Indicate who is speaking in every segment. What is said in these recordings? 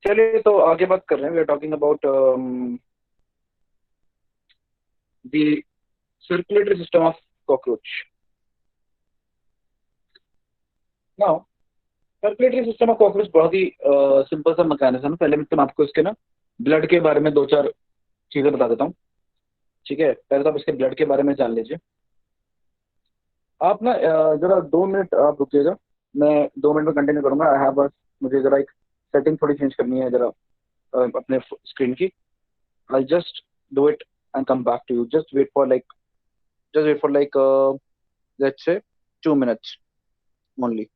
Speaker 1: चलिए तो आगे बात कर रहे हैं। We are talking about the circulatory system of cockroach. Now circulatory system of cockroach बहुत ही सिंपल सा मैकेनिज्म है। पहले मैं आपको इसके ना ब्लड के बारे में दो चार चीजें बता देता हूँ। ठीक है, पहले तो आप इसके ब्लड के बारे में जान लीजिए। आप ना जरा 2 मिनट आप रुकिएगा। मैं 2 मिनट में कंटिन्यू करूंगा। आई हैव बस मुझे जरा एक सेटिंग थोड़ी चेंज करनी है जरा अपने स्क्रीन की। I just do it and come back to you. Just wait for like let's say 2 minutes only.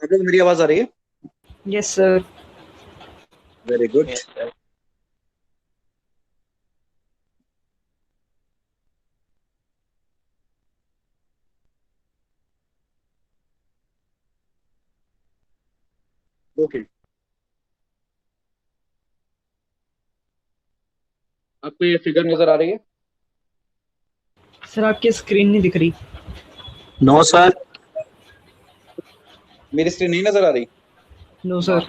Speaker 1: आप लोग मेरी आवाज आ रही है?
Speaker 2: Yes sir.
Speaker 1: Very good. Okay, आपको ये फिगर नजर आ रही है?
Speaker 2: सर आपकी स्क्रीन नहीं दिख रही।
Speaker 3: No sir.
Speaker 1: मेरी स्क्रीन नहीं नजर आ रही?
Speaker 2: No sir.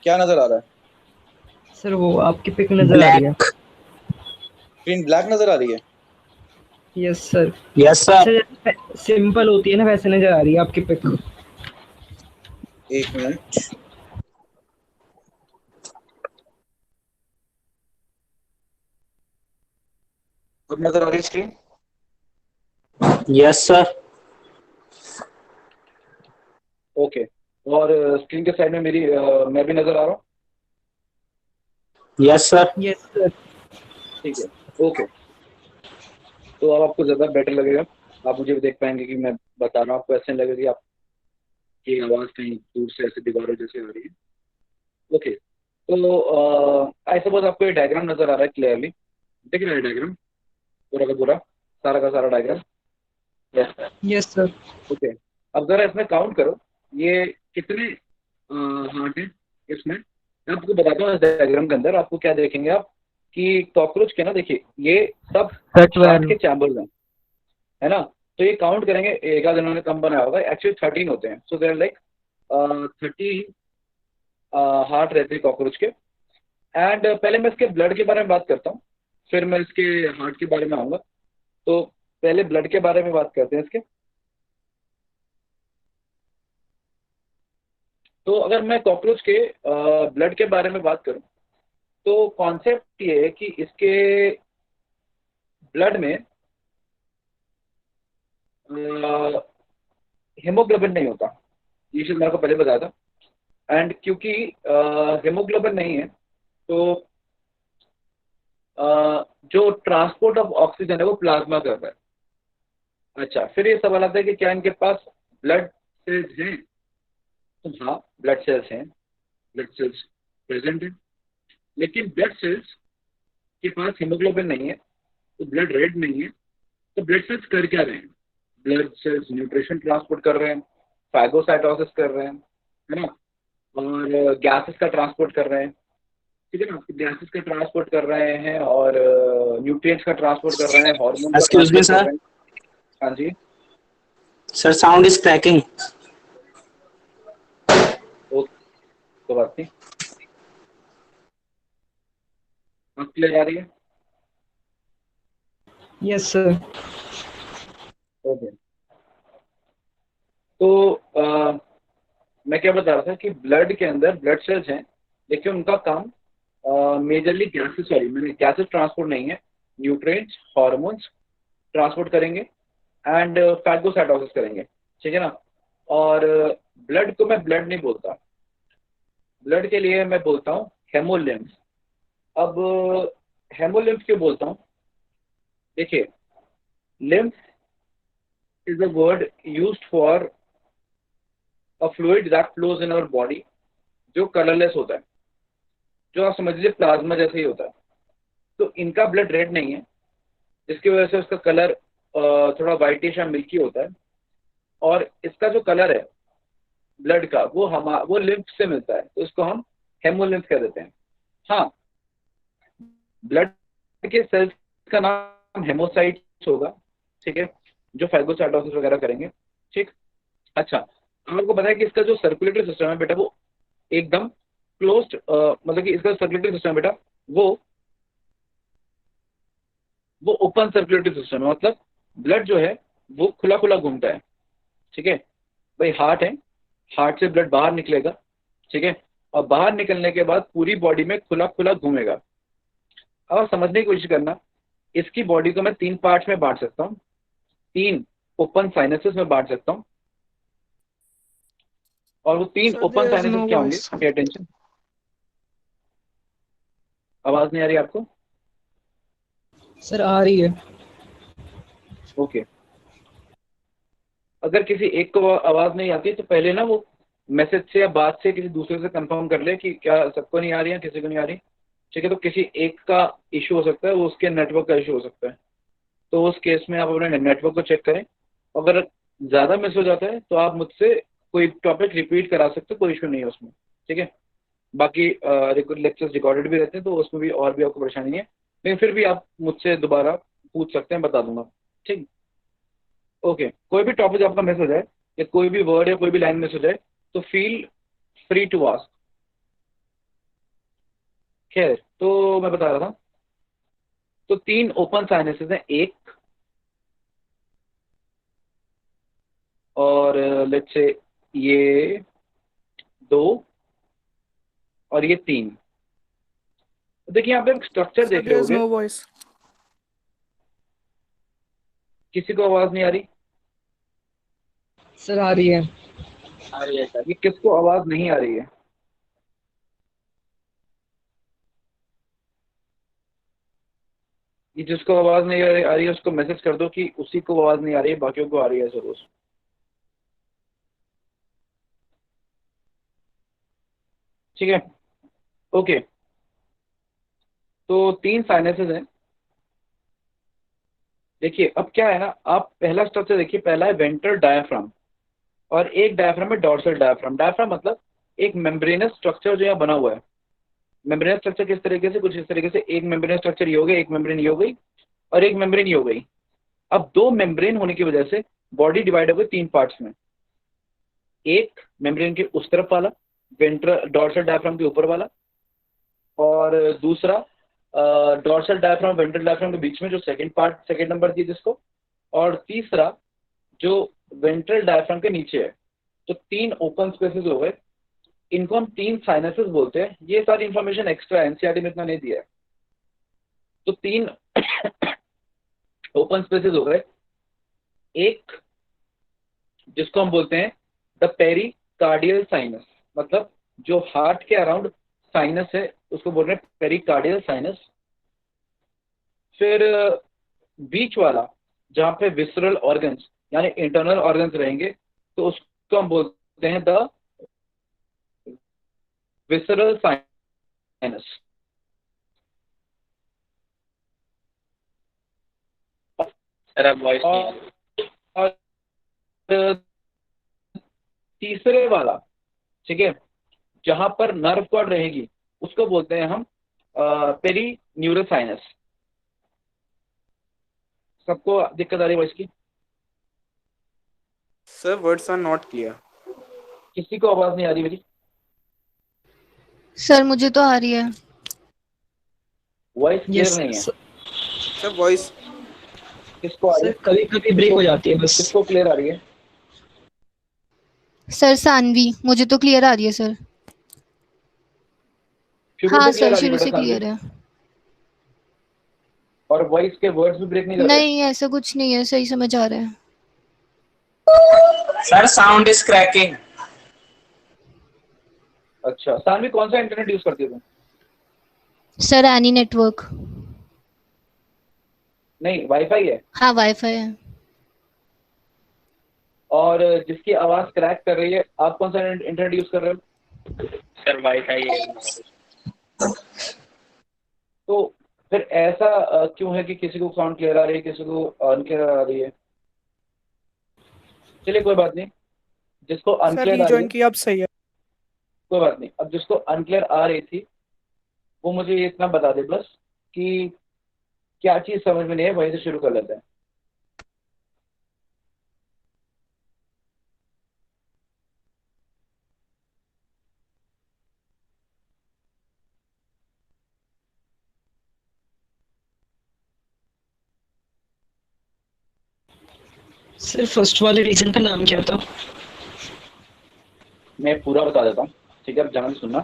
Speaker 1: क्या नजर आ रहा है?
Speaker 2: सर वो आपकी पिक नजर आ रही है।
Speaker 3: ब्लैक।
Speaker 1: स्क्रीन ब्लैक नजर आ रही है?
Speaker 2: Yes sir.
Speaker 3: Yes sir.
Speaker 2: Sir simple होती है ना वैसे नजर आ रही है आपकी पिक।
Speaker 1: एक मिनट। अब नजर आ रही है स्क्रीन?
Speaker 3: Yes sir.
Speaker 1: ओके। और स्क्रीन के साइड में मैं भी नजर आ रहा हूँ?
Speaker 3: Yes sir.
Speaker 2: Yes sir.
Speaker 1: ठीक है। ओके, तो अब आपको ज्यादा बेटर लगेगा। आप मुझे भी देख पाएंगे कि मैं बता रहा हूँ। आपको ऐसे नहीं लगेगा कि आपकी आवाज कहीं दूर से ऐसे दीवारों जैसे आ रही है। ओके, तो आई सपोज आपको ये डायग्राम नजर आ रहा है क्लियरली? दिख रहा है डायग्राम पूरा का पूरा, सारा का सारा diagram? Yes sir.
Speaker 2: Yes sir.
Speaker 1: Okay, अब जरा इसमें काउंट करो, ये कितने हार्ट हैं इसमें। मैं आपको बताता हूँ, इस डायग्राम के अंदर आपको क्या देखेंगे आप, कि कॉकरोच के ना देखिए ये सब
Speaker 2: कट
Speaker 1: हार्ट
Speaker 2: वैन।
Speaker 1: के चैम्बर्स हैं, है ना? तो ये काउंट करेंगे, एक आध इन्होंने कम बनाया होगा, एक्चुअली 13 होते हैं। सो देर लाइक 13 हार्ट रहते हैं कॉकरोच के। एंड पहले मैं इसके ब्लड के बारे में बात करता हूँ, फिर मैं इसके हार्ट के बारे में आऊंगा। तो पहले ब्लड के बारे में बात करते हैं इसके। तो अगर मैं कॉकरोच के ब्लड के बारे में बात करूं, तो कॉन्सेप्ट ये है कि इसके ब्लड में हेमोग्लोबिन नहीं होता, ये चीज मेरे को पहले बताया था। एंड क्योंकि हेमोग्लोबिन नहीं है तो जो ट्रांसपोर्ट ऑफ ऑक्सीजन है वो प्लाज्मा कर रहा है। अच्छा, फिर ये सवाल आता है कि क्या इनके पास ब्लड सेल्स हैं? तो हाँ, ब्लड सेल्स हैं, ब्लड सेल्स प्रेजेंट है, लेकिन ब्लड सेल्स के पास हीमोग्लोबिन नहीं है, तो ब्लड रेड नहीं है। तो ब्लड सेल्स कर क्या रहे हैं? ब्लड सेल्स न्यूट्रिशन ट्रांसपोर्ट कर रहे हैं, फाइगोसाइटोसिस कर रहे हैं, है ना, और गैसेस का ट्रांसपोर्ट कर रहे हैं। ठीक है ना, गैसेस का ट्रांसपोर्ट कर रहे हैं और न्यूट्रिएंट्स का ट्रांसपोर्ट कर रहे हैं, हार्मोन का
Speaker 3: एक्सक्यूज मी
Speaker 1: ट्रांसपोर्ट कर
Speaker 3: सर,
Speaker 1: रहे हैं। हाँ जी।
Speaker 3: Sir sound is cracking.
Speaker 1: वो तो बात नहीं, अब क्लियर आ रही है?
Speaker 2: Yes sir.
Speaker 1: ओके। तो मैं क्या बता रहा था कि ब्लड के अंदर ब्लड सेल्स हैं, लेकिन उनका काम मेजरली गैसेस, सॉरी मैंने गैसेस ट्रांसपोर्ट नहीं है, न्यूट्रिएंट्स, हार्मोन्स ट्रांसपोर्ट करेंगे एंड फैगोसाइटोसिस करेंगे। ठीक है ना। और ब्लड को मैं ब्लड नहीं बोलता, ब्लड के लिए मैं बोलता हूँ हेमोलिम्फ। अब हेमोलिम्फ क्यों बोलता हूँ? देखिए, lymph is a word used for a fluid that flows in our body, जो कलरलेस होता है, जो आप समझ लीजिए प्लाज्मा जैसे ही होता है। तो इनका ब्लड रेड नहीं है, जिसकी वजह से उसका कलर थोड़ा वाइटिश या मिल्की होता है। और इसका जो कलर है ब्लड का, वो लिम्फ से मिलता है, तो इसको हम हेमोलिम्फ कह देते हैं। हाँ, ब्लड के सेल्स का नाम हेमोसाइट्स होगा। ठीक है, जो फाइगोसाइटोसिस वगैरह करेंगे। ठीक। अच्छा, आपको पता है कि इसका जो सर्कुलेटरी सिस्टम है बेटा, वो एकदम क्लोज्ड, मतलब कि इसका सर्कुलेटरी सिस्टम है बेटा, वो वो ओपन सर्कुलेटरी सिस्टम है। मतलब ब्लड जो है वो खुला खुला घूमता है। ठीक है, भाई हार्ट है, हार्ट से ब्लड बाहर निकलेगा। ठीक है, और बाहर निकलने के बाद पूरी बॉडी में खुला खुला घूमेगा। अब आप समझने की कोशिश करना, इसकी बॉडी को मैं तीन पार्ट्स में बांट सकता हूँ, तीन ओपन साइनसेस में बांट सकता हूँ। और वो तीन
Speaker 2: sir
Speaker 1: open
Speaker 2: there is
Speaker 1: sinuses
Speaker 2: no
Speaker 1: क्या होंगे?
Speaker 2: वॉइस।
Speaker 1: Pay attention. आवाज नहीं आ रही आपको?
Speaker 2: सर आ रही है।
Speaker 1: ओके। अगर किसी एक को आवाज नहीं आती तो पहले ना वो मैसेज से या बात से किसी दूसरे से कंफर्म कर ले कि क्या सबको नहीं आ रही है, किसी को नहीं आ रही। ठीक है, तो किसी एक का इशू हो सकता है, वो उसके नेटवर्क का इशू हो सकता है। तो उस केस में आप अपने नेटवर्क को चेक करें। अगर ज़्यादा मिस हो जाता है तो आप मुझसे कोई टॉपिक रिपीट करा सकते हो, कोई इशू नहीं है उसमें। ठीक है, बाकी लेक्चर्स रिकॉर्डेड भी रहते हैं, तो उसमें भी और भी आपको परेशानी नहीं है, लेकिन फिर भी आप मुझसे दोबारा पूछ सकते हैं, बता दूंगा। ठीक। ओके, कोई भी टॉपिक आपका मिस हो जाए या कोई भी वर्ड या कोई भी लाइन मिस हो जाए तो फील फ्री टू आस्क। खैर, तो मैं बता रहा था, तो तीन ओपन साइनेसेस हैं, एक और लेट्स से ये दो और ये तीन। तो देखिए यहाँ पे एक स्ट्रक्चर
Speaker 4: Sir,
Speaker 1: देख रहे
Speaker 4: there is
Speaker 1: होगे।
Speaker 4: no voice.
Speaker 1: किसी को आवाज नहीं आ रही?
Speaker 2: सर आ रही है।
Speaker 1: आ रही है सर, ये किसको आवाज नहीं आ रही है? ये जिसको आवाज नहीं आ रही है उसको मैसेज कर दो कि उसी को आवाज नहीं आ रही है, बाकियों को आ रही है जरूर। ठीक है। ओके, तो तीन साइनसेस हैं। देखिए अब क्या है ना, आप पहला स्ट्रक्चर देखिए, पहला है वेंट्रल डायाफ्राम और एक डायाफ्राम है डोर्सल डायाफ्राम। डायाफ्राम मतलब एक मेम्ब्रेनस स्ट्रक्चर जो यहाँ बना हुआ है। मेम्ब्रेनस स्ट्रक्चर किस तरीके से? कुछ इस तरीके से, एक मेम्ब्रेनस स्ट्रक्चर ये हो गया, एक मेम्ब्रेन ये हो गई और एक मेम्ब्रेन ये हो गई। अब दो मेम्ब्रेन होने की वजह से बॉडी डिवाइड हो गई तीन पार्ट्स में। एक मेम्ब्रेन के उस तरफ वाला, वेंट्रल डोर्सल डायफ्राम के ऊपर वाला, और दूसरा डोर्सल डायफ्राम वेंट्रल डायफ्राम के बीच में जो सेकंड पार्ट, सेकंड नंबर दी जिसको, और तीसरा जो वेंट्रल डायफ्राम के नीचे है। तो तीन ओपन स्पेसेस हो गए, इनको हम तीन साइनसेस बोलते हैं। ये सारी इंफॉर्मेशन एक्स्ट्रा एनसीईआरटी में इतना नहीं दिया है। तो तीन ओपन स्पेसेस हो गए, एक जिसको हम बोलते हैं द पेरिकार्डियल साइनस, मतलब जो हार्ट के अराउंड साइनस है उसको बोल रहे हैं पेरिकार्डियल साइनस। फिर बीच वाला जहाँ पे विसरल ऑर्गन्स यानी इंटरनल ऑर्गन्स रहेंगे तो उसको हम बोलते हैं द विसरल साइनस।
Speaker 3: सर अब वॉइस नहीं आ रही।
Speaker 1: और तीसरे वाला, ठीक है, जहां पर नर्व कॉर्ड रहेगी उसको बोलते हैं हम पेरी न्यूरल साइनस। सबको दिक्कत आ रही है वॉइस की?
Speaker 4: Sir, words are not clear.
Speaker 1: किसी को आवाज नहीं आ रही मेरी?
Speaker 5: सर मुझे तो आ रही है।
Speaker 1: वॉइस क्लियर
Speaker 2: यस
Speaker 1: नहीं है।
Speaker 4: Sir, voice.
Speaker 1: किसको आ रही
Speaker 2: सर,
Speaker 1: है?
Speaker 2: कभी कभी ब्रेक हो जाती है बस।
Speaker 1: किसको क्लियर आ रही है?
Speaker 5: सर सानवी, मुझे तो क्लियर आ रही है सर।
Speaker 1: शुरू
Speaker 5: हाँ
Speaker 1: से क्लियर
Speaker 5: सर,
Speaker 1: आ रही है
Speaker 5: शुरू
Speaker 1: बेटा
Speaker 5: से
Speaker 1: सानवी?
Speaker 5: क्लियर है।
Speaker 1: और वॉइस के वर्ड्स भी ब्रेक नहीं कर रहे?
Speaker 5: नहीं, ऐसा कुछ नहीं है, सही समझ आ रहा है।
Speaker 3: Sir, sound is cracking.
Speaker 1: अच्छा, सानवी कौन सा इंटरनेट यूज करती है तुम?
Speaker 5: Sir any network.
Speaker 1: नहीं, वाईफाई है।
Speaker 5: हाँ वाईफाई है।
Speaker 1: और जिसकी आवाज क्रैक कर रही है, आप कौन सा इंटरनेट यूज कर रहे हो?
Speaker 3: सर वाईफाई है।
Speaker 1: तो फिर ऐसा क्यों है कि किसी को साउंड क्लियर आ रही है, किसी को अनक्लियर आ रही है? चलिए कोई बात नहीं, जिसको
Speaker 4: सर
Speaker 1: अनक्लियर आ रही है
Speaker 4: रीजॉइन किया अब सही है।
Speaker 1: कोई बात नहीं। अब जिसको अनक्लियर आ रही थी वो मुझे ये इतना बता दे बस कि क्या चीज समझ में नहीं है, वहीं से शुरू कर लेते हैं।
Speaker 2: सर फर्स्ट वाले रीजन का नाम क्या था?
Speaker 1: मैं पूरा बता देता हूँ, ठीक है, अब ध्यान से सुनना।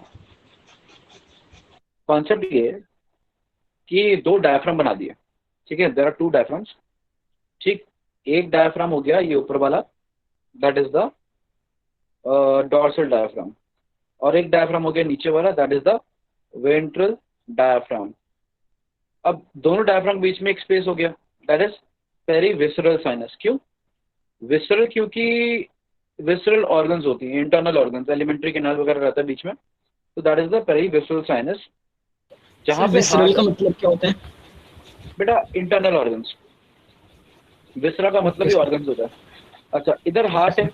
Speaker 1: कॉन्सेप्ट ये है कि दो डायफ्राम बना दिए, ठीक है, देयर आर टू डायफ्राम्स। ठीक, एक डायफ्राम हो गया ये ऊपर वाला, that is the dorsal diaphragm, और एक डायफ्राम हो गया नीचे वाला, that is the ventral diaphragm. अब दोनों डायफ्राम के बीच में एक स्पेस हो गया, दैट इज पेरीविसरल साइनस। क्यों विसरल? क्योंकि विसरल ऑर्गन्स होती हैं, इंटरनल ऑर्गन्स, एलिमेंट्री कैनाल वगैरह रहता है बीच में, तो that is the perivisceral sinus. जहां
Speaker 2: सर
Speaker 1: पे
Speaker 2: विसरल
Speaker 1: हार्ट
Speaker 2: का मतलब क्या होता है?
Speaker 1: बेटा इंटरनल ऑर्गन्स, विसरा का मतलब ही
Speaker 2: Okay,
Speaker 1: ऑर्गन्स होता है। अच्छा, इधर हार्ट है,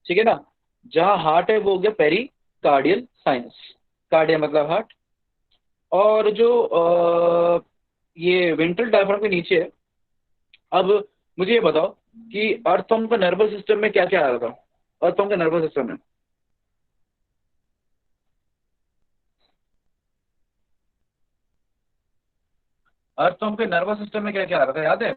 Speaker 1: ठीक है ना, जहां हार्ट है वो हो गया पेरिकार्डियल साइनस। कार्डिया मतलब हार्ट। और जो ये वेंट्रल डायफ्राम के नीचे है। अब मुझे ये बताओ कि अर्थों का नर्वस सिस्टम में क्या क्या आ रहा था? अर्थों के नर्वस सिस्टम में अर्थों के नर्वस सिस्टम में क्या क्या आ रहा था, याद है?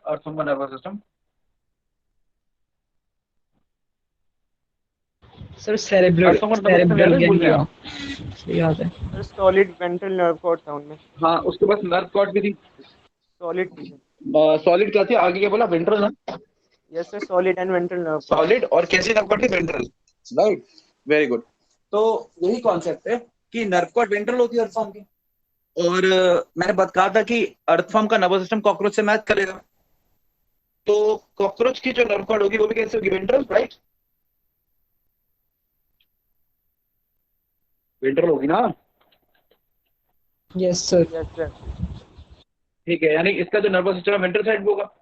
Speaker 1: अर्थों का नर्वस सिस्टम
Speaker 2: सर सेरेब्रल
Speaker 1: अर्थों का नर्वस सिस्टम याद
Speaker 2: सेरेब्रल
Speaker 1: है, भूल गए
Speaker 2: गैंग्लिया
Speaker 1: आप?
Speaker 2: याद है।
Speaker 4: Sir solid ventral nerve cord था उनमें।
Speaker 1: हाँ, उसके पास नर्व कॉर्ड भी थी।
Speaker 4: सॉलिड थी सर।
Speaker 1: सॉलिड क्या थी, आगे क्या बोला? वेंट्रल ना?
Speaker 4: Yes sir, solid and ventral nerve cord.
Speaker 1: Solid और कैसी नर्व कॉर्ड थी? Ventral, right, very good. तो यही कॉन्सेप्ट है कि नर्व कॉर्ड वेंट्रल होती है अर्थफॉर्म की। और मैंने बात कहा था कि अर्थफॉर्म का नर्वस सिस्टम कॉकरोच से मैच करेगा, तो कॉकरोच की जो नर्व कॉर्ड होगी वो भी कैसे होगी? वेंट्रल, राइट, वेंट्रल होगी ना?
Speaker 2: Yes sir.
Speaker 4: Yes sir.
Speaker 1: ठीक है, यानी इसका जो नर्वस सिस्टम है वेंट्रल साइड में होगा।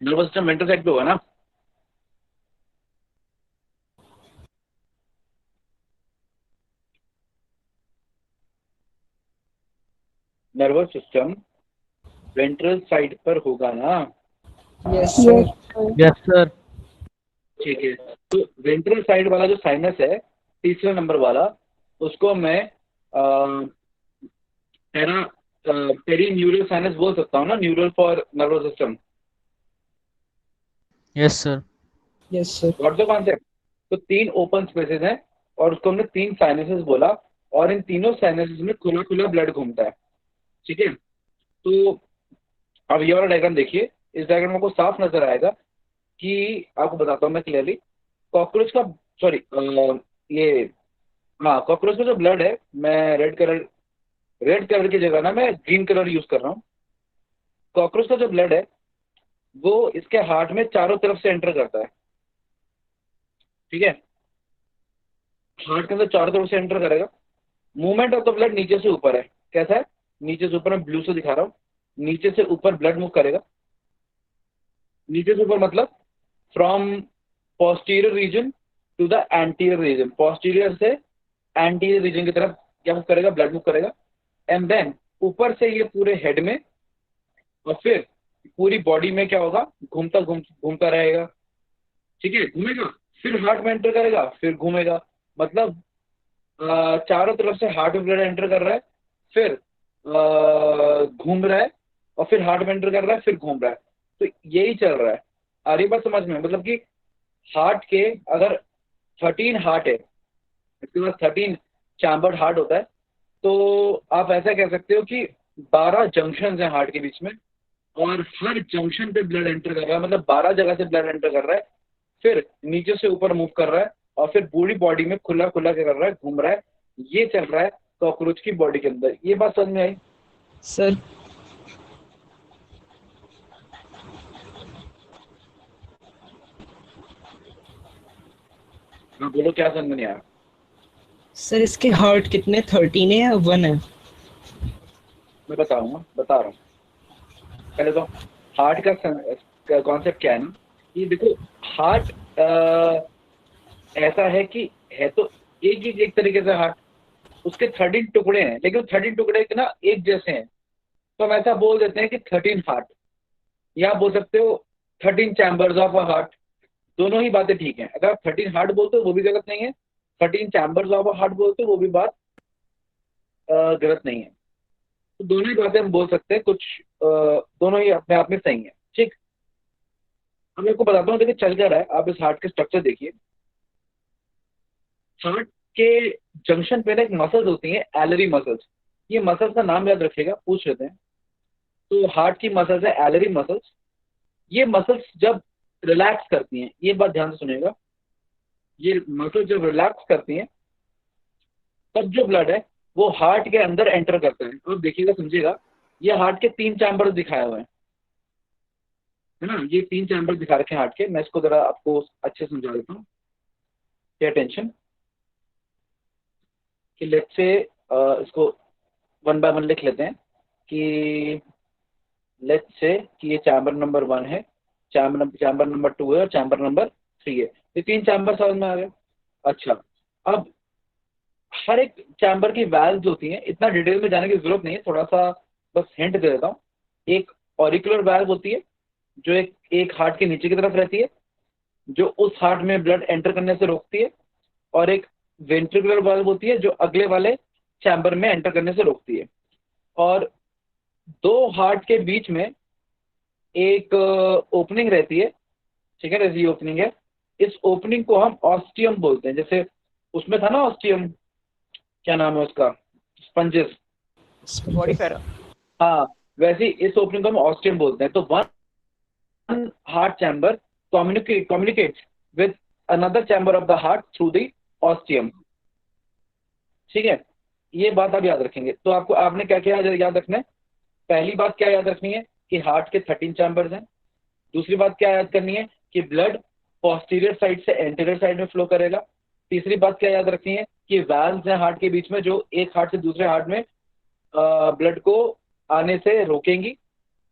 Speaker 1: नर्वस सिस्टम वेंट्रल साइड पे होगा ना? नर्वस सिस्टम वेंट्रल साइड पर होगा ना?
Speaker 2: Yes sir.
Speaker 6: Yes sir.
Speaker 1: ठीक है, तो वेंट्रल साइड वाला जो साइनस है तीसरे नंबर वाला, उसको मैं पेरा पेरी न्यूरल साइनस बोल सकता हूँ ना, neural for nervous system.
Speaker 6: Yes sir.
Speaker 2: Yes sir.
Speaker 1: Got the concept? तो 3 ओपन स्पेसेस हैं और उसको हमने 3 साइनसेस बोला, और इन तीनों साइनसेस में खुला खुला ब्लड घूमता है। ठीक है, तो अब ये वाला डायग्राम देखिए, इस डायग्राम में आपको साफ नजर आएगा कि, आपको बताता हूँ मैं क्लियरली, कॉकरोच का, सॉरी, ये, हाँ, कॉकरोच का जो ब्लड है, मैं रेड कलर की जगह ना मैं ग्रीन कलर यूज कर रहा हूँ। कॉकरोच का जो ब्लड है वो इसके हार्ट में चारों तरफ से एंटर करता है। ठीक है, हार्ट के अंदर चारों तरफ से एंटर करेगा। मूवमेंट ऑफ द ब्लड नीचे से ऊपर है। कैसा है? नीचे से ऊपर, मैं ब्लू से दिखा रहा हूँ। नीचे से ऊपर ब्लड मूव करेगा। नीचे से ऊपर मतलब from posterior region to the anterior region, posterior से एंटीरियर रीजन की तरफ क्या मूव करेगा? ब्लड मूव करेगा। एंड देन ऊपर से ये पूरे हेड में, और फिर पूरी बॉडी में क्या होगा? घूमता रहेगा। ठीक है, घूमेगा, फिर हार्ट में एंटर करेगा, फिर घूमेगा। मतलब चारों तरफ से हार्ट में ब्लड एंटर कर रहा है, फिर घूम रहा है, और फिर हार्ट में एंटर कर रहा है, फिर घूम रहा है। तो यही चल रहा है। आ रही बात समझ में? मतलब कि हार्ट के अगर 13 हार्ट है, इसके बाद 13 चैम्बर्ड हार्ट होता है, तो आप ऐसा कह सकते हो कि 12 जंक्शन हैं हार्ट के बीच में, और हर जंक्शन पे ब्लड एंटर कर रहा है, मतलब 12 जगह से ब्लड एंटर कर रहा है, फिर नीचे से ऊपर मूव कर रहा है, और फिर पूरी बॉडी में खुला खुला क्या कर रहा है? घूम रहा है। ये चल रहा है कॉकरोच की बॉडी के अंदर। ये बात समझ में आई?
Speaker 2: सर
Speaker 1: हाँ बोलो, क्या समझ में नहीं आया?
Speaker 2: सर इसके हार्ट कितने, 13 है या 1 है?
Speaker 1: मैं बता रहा हूँ। पहले तो हार्ट का कॉन्सेप्ट क्या है ना, कि देखो, हार्ट ऐसा है कि है तो एक तरीके से हार्ट, उसके 13 टुकड़े हैं, लेकिन 13 टुकड़े के ना एक जैसे हैं। तो हम ऐसा बोल देते हैं कि 13 हार्ट, या आप बोल सकते हो 13 चैम्बर्स ऑफ अ हार्ट। दोनों ही बातें ठीक हैं। अगर आप 13 हार्ट बोलते हो वो भी गलत नहीं है, 13 चैम्बर्स ऑफ अ हार्ट बोलते हो वो भी बात गलत नहीं है। तो दोनों ही बातें हम बोल सकते हैं, कुछ दोनों ही अपने आप में सही है। ठीक, अब मैं आपको बताता हूँ, देखिए चल क्या रहा है। आप इस हार्ट के स्ट्रक्चर देखिए। हार्ट के जंक्शन पे ना एक मसल्स होती हैं, एलरी मसल्स। ये मसल्स का नाम याद रखिएगा, पूछ लेते हैं। तो हार्ट की मसल्स है एलरी मसल्स। ये मसल्स जब रिलैक्स करती हैं, ये बात ध्यान से सुनिएगा, ये मसल्स जब रिलैक्स करती हैं, तब जो ब्लड है वो हार्ट के अंदर एंटर करता है। अब देखिएगा, समझिएगा, ये हार्ट के 3 चैम्बर्स दिखाए हुए हैं, है ना? ये 3 चैम्बर दिखा रखे हैं हार्ट के। मैं इसको जरा आपको अच्छे से समझा देता हूँ। पे अटेंशन, कि लेट्स से इसको वन बाय वन लिख लेते हैं। कि लेट्स से कि ये चैम्बर नंबर 1 है, चैम्बर नंबर 2 है, और चैम्बर नंबर 3 है। ये 3 चैम्बर समझ में आ गए? अच्छा, अब हर एक चैम्बर की वैल्व्स होती हैं, इतना डिटेल में जाने की जरूरत नहीं है, थोड़ा सा बस हिंट दे देता हूँ। एक ऑरिकुलर वैल्व होती है, जो एक हार्ट के नीचे की तरफ रहती है, जो उस हार्ट में ब्लड एंटर करने से रोकती है। और एक वेंट्रिकुलर वाल्व होती है, जो अगले वाले चैम्बर में एंटर करने से रोकती है। और दो हार्ट के बीच में एक ओपनिंग रहती है। ठीक है, जैसे ये ओपनिंग है, इस ओपनिंग को हम ऑस्टियम बोलते हैं। जैसे उसमें था ना ऑस्टियम, क्या नाम है उसका, स्पंजेस।
Speaker 4: बॉडी फेरा।
Speaker 1: हाँ, वैसे ही इस ओपनिंग को हम ऑस्टियम बोलते हैं। तो one heart chamber communicates with another chamber of the heart through the ostium। ठीक है, ये बात आप याद रखेंगे। तो आपने क्या क्या याद रखना है? पहली बात क्या याद रखनी है? कि हार्ट के 13 चैम्बर्स हैं। दूसरी बात क्या याद करनी है? कि ब्लड पोस्टीरियर साइड से एंटीरियर साइड में फ्लो करेगा। तीसरी बात क्या याद रखनी है? कि वैल्व्स हैं हार्ट के बीच में, जो एक हार्ट से दूसरे हार्ट में ब्लड को आने से रोकेंगी।